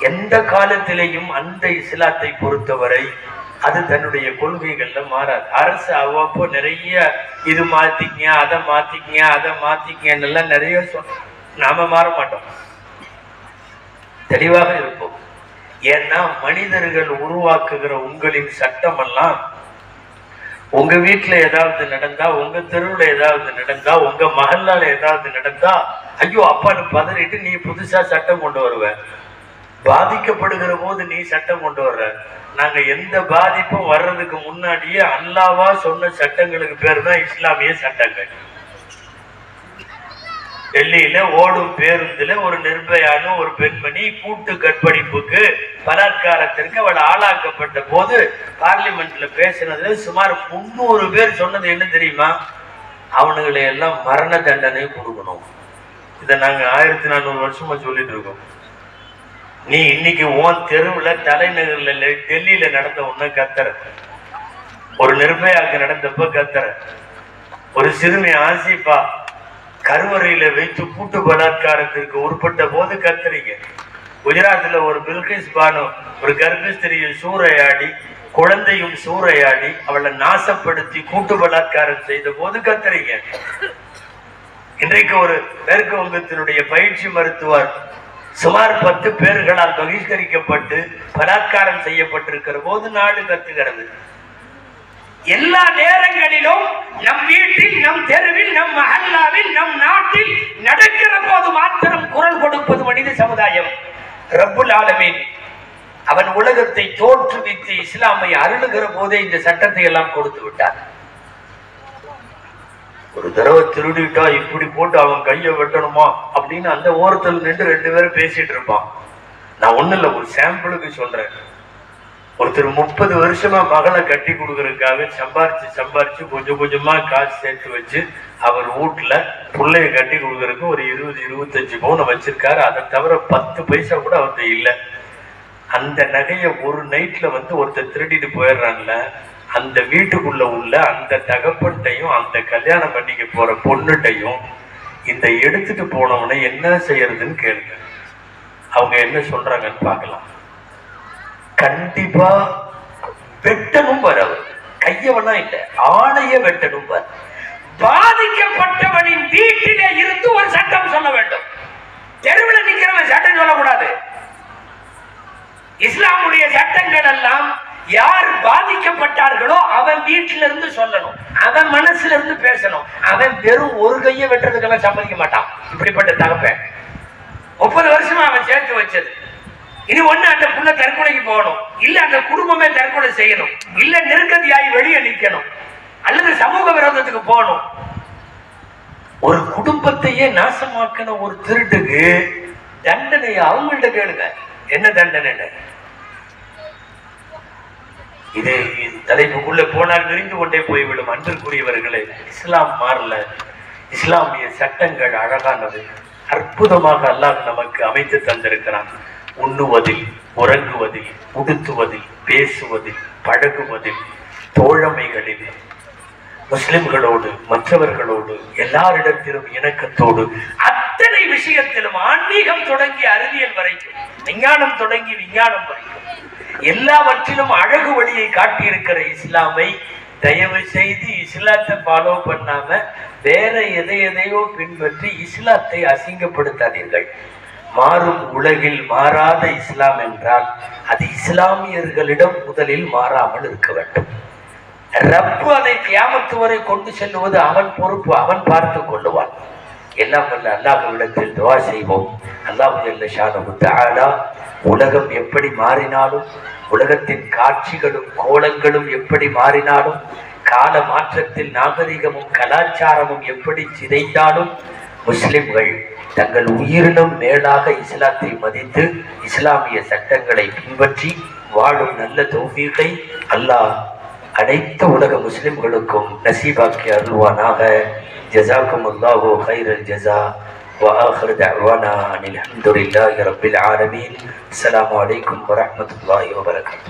எந்த காலத்திலேயும் அந்த இஸ்லாத்தை பொறுத்தவரை அது தன்னுடைய கொள்கைகள்ல மாறாது. அரசு அவ்வப்போ நிறைய இது மாத்திக்க, அதை மாத்திக்க, அதை மாத்திக்கன்னு எல்லாம் நிறைய சொன்ன, நாம மாற மாட்டோம், தெளிவாக இருப்போம். ஏன்னா மனிதர்கள் உருவாக்குகிற உங்களின் சட்டம் எல்லாம் உங்க வீட்டுல ஏதாவது நடந்தா, உங்க தெருவுல ஏதாவது நடந்தா, உங்க மகல்லால ஏதாவது நடந்தா, ஐயோ அப்பான்னு பதறிட்டு நீ புதுசா சட்டம் கொண்டு வருவ. பாதிக்கப்படுகிற போது நீ சட்டம் கொண்டு வர்ற. நாங்க எந்த பாதிப்பும் வர்றதுக்கு முன்னாடியே அல்லாவா சொன்ன சட்டங்களுக்கு பேர் தான் இஸ்லாமிய சட்டங்கள். டெல்லியில ஓடும் பேருந்துல ஒரு நிர்பயான ஒரு பெண்மணி கூட்டு கற்பழிப்புக்கு பலாத்காரத்திற்கு அவள் ஆளாக்கப்பட்ட போது பார்லிமெண்ட்ல பேசினதுல சுமார் 300 பேர் சொன்னது என்ன தெரியுமா? அவனுங்களை எல்லாம் மரண தண்டனை கொடுக்கணும். இதை நாங்க 1400 வருஷமா சொல்லிட்டு இருக்கோம். நீ இன்னைக்கு உன் தெருவுல தலைநகர்ல டெல்லியில நடந்த ஒண்ணு கத்துற, ஒரு நிர்பயாக்கு நடந்தப்ப கத்துற, ஒரு சிறுமி ஆசிஃபா கருவறையில வைத்து கூட்டு பலாத்காரத்திற்கு உட்பட்ட போது கத்துறீங்க. குஜராத்ல ஒரு பில்கிஸ் பானு ஒரு கர்ப்பஸ்திரியை சூறையாடி, குழந்தையும் சூறையாடி, அவளை நாசப்படுத்தி கூட்டு பலாத்காரம் செய்த போது கத்துறீங்க. இன்றைக்கு ஒரு மேற்கு வங்கத்தினுடைய பயிற்சி மருத்துவர் சுமார் 10 பேர்களால் பகிஷ்கரிக்கப்பட்டு பலாத்காரம் செய்யப்பட்டிருக்கிற போது நாடு கத்துகிறது. எல்லா நேரங்களிலும் நம் வீட்டில், நம் தெருவில், நம் மஹல்லாவில், நம் நாட்டில் நடக்கிற போது மாத்திரம் குரல் கொடுப்பது மனித சமுதாயம். ரப்புல் ஆலமீன் அவன் உலகத்தை தோற்றுவித்து இஸ்லாமை அருளுகிற போதே இந்த சட்டத்தை எல்லாம் கொடுத்து விட்டார். ஒரு தடவை திருடிட்டா இப்படி போட்டு அவன் கையை வெட்டணுமா அப்படின்னு அந்த ஓரத்தில் நின்று 2 பேரும் பேசிட்டு இருப்பான். நான் ஒண்ணு இல்ல, ஒரு சாம்பிளுக்கு சொல்றேன். ஒருத்தர் 30 வருஷமா மகளை கட்டி கொடுக்கறதுக்காக சம்பாரிச்சு கொஞ்சம் கொஞ்சமா காசு சேர்த்து வச்சு அவர் வீட்டுல பிள்ளைய கட்டி கொடுக்கறதுக்கு ஒரு 20-25 பவுன் வச்சிருக்காரு. அதை தவிர 10 பைசா கூட அவர்கிட்ட இல்லை. அந்த நகையை ஒரு நைட்ல ஒருத்தர் திருடிட்டு போயிடுறான்ல, அந்த வீட்டுக்குள்ள உள்ள அந்த தகப்பன்ட்டையும் அந்த கல்யாணம் பண்ணிக்க போற பொண்ணுட்டையும் இந்த எடுத்துட்டு போனவனை என்ன செய்யறதுன்னு கேளுங்க. அவங்க என்ன சொல்றாங்கன்னு பார்க்கலாம். கண்டிப்பா வெட்டணும் வரவு, கையவனா இல்ல, ஆணைய வெட்டணும் வர. பாதிக்கப்பட்டவனின் வீட்டிலே இருந்து ஒரு சட்டம் சொல்ல வேண்டும். தெருவில் நிற்கிறவன் சட்டம் சொல்லக்கூடாது. இஸ்லாமுடைய சட்டங்கள் எல்லாம் யார் பாதிக்கப்பட்டார்களோ அவன் வீட்டில இருந்து சொல்லணும், அவன் மனசுல இருந்து பேசணும். அவன் வெறும் ஒரு கையை வெட்டுறதுக்கெல்லாம் சம்மதிக்க மாட்டான். இப்படிப்பட்ட தகப்பன் 30 வருஷமா அவன் சேர்த்து வச்சது. இனி ஒண்ணு அந்த புள்ள தற்கொலைக்கு போகணும், இல்ல அந்த குடும்பமே தற்கொலை செய்யணும், இல்ல நெருக்கடியாகி வெளியே நிற்கணும், அல்லது சமூக விரோதத்துக்கு போகணும். ஒரு குடும்பத்தையே நாசமாக்கின ஒரு திருட்டுக்கு தண்டனையை அவங்கள்ட்ட கேளுங்க, என்ன தண்டனை. இது தலைப்புக்குள்ள போனால் விரிந்து கொண்டே போய்விடும். அன்பிற்குரியவர்களே, இஸ்லாம் மாறல. இஸ்லாமிய சட்டங்கள் அழகானது, அற்புதமாக அல்லாஹ் நமக்கு அமைத்து தந்திருக்கிறான். உண்ணுவதில், உறங்குவதில், உடுத்துவதில், பேசுவதில், பழகுவதில், தோழமைகளில், முஸ்லிம்களோடு, மற்றவர்களோடு, எல்லாரிடத்திலும் இணக்கத்தோடு, அத்தனை விஷயத்திலும், ஆன்மீகம் தொடங்கி அறிவியல் வரைக்கும், விஞ்ஞானம் தொடங்கி விஞ்ஞானம் வரைக்கும், எல்லாவற்றிலும் அழகு வழியை காட்டியிருக்கிற இஸ்லாமை தயவு செய்து இஸ்லாத்தை ஃபாலோ பண்ணாம வேற எதையோ பின்பற்றி இஸ்லாத்தை அசிங்கப்படுத்தாதீர்கள். மாறும் உலகில் மாறாத இஸ்லாம் என்றால் அது இஸ்லாமியர்களிடம் முதலில் மாறாமல் இருக்க வேண்டும். ரப்பு அதை கியாமத்து வரை கொண்டு செல்லுவது அவன் பொறுப்பு, அவன் பார்த்து கொள்ளுவான். எல்லாம் வல்ல அல்லாஹ்விடத்தில் துஆ செய்வோம். அல்லாஹ் ஜல்ல ஷானஹு தஆலா உலகம் எப்படி மாறினாலும், உலகத்தின் காட்சிகளும் கோலங்களும் எப்படி மாறினாலும், கால மாற்றத்தில் நாகரிகமும் கலாச்சாரமும் எப்படி சிதைந்தாலும், முஸ்லிம்கள் தங்கள் உயிரினும் மேலாக இஸ்லாத்தை மதித்து இஸ்லாமிய சட்டங்களை பின்பற்றி வாழும் நல்ல தௌஃபீகை அல்லாஹ் அனைத்து உலக முஸ்லிம்களுக்கும் நசீபாக்கி அருள்வானாக. ஜஸாக்கும் அல்லாஹு கைரல் ஜஸா. وآخر دعوانا أن الحمد لله رب العالمين. السلام عليكم ورحمة الله وبركاته.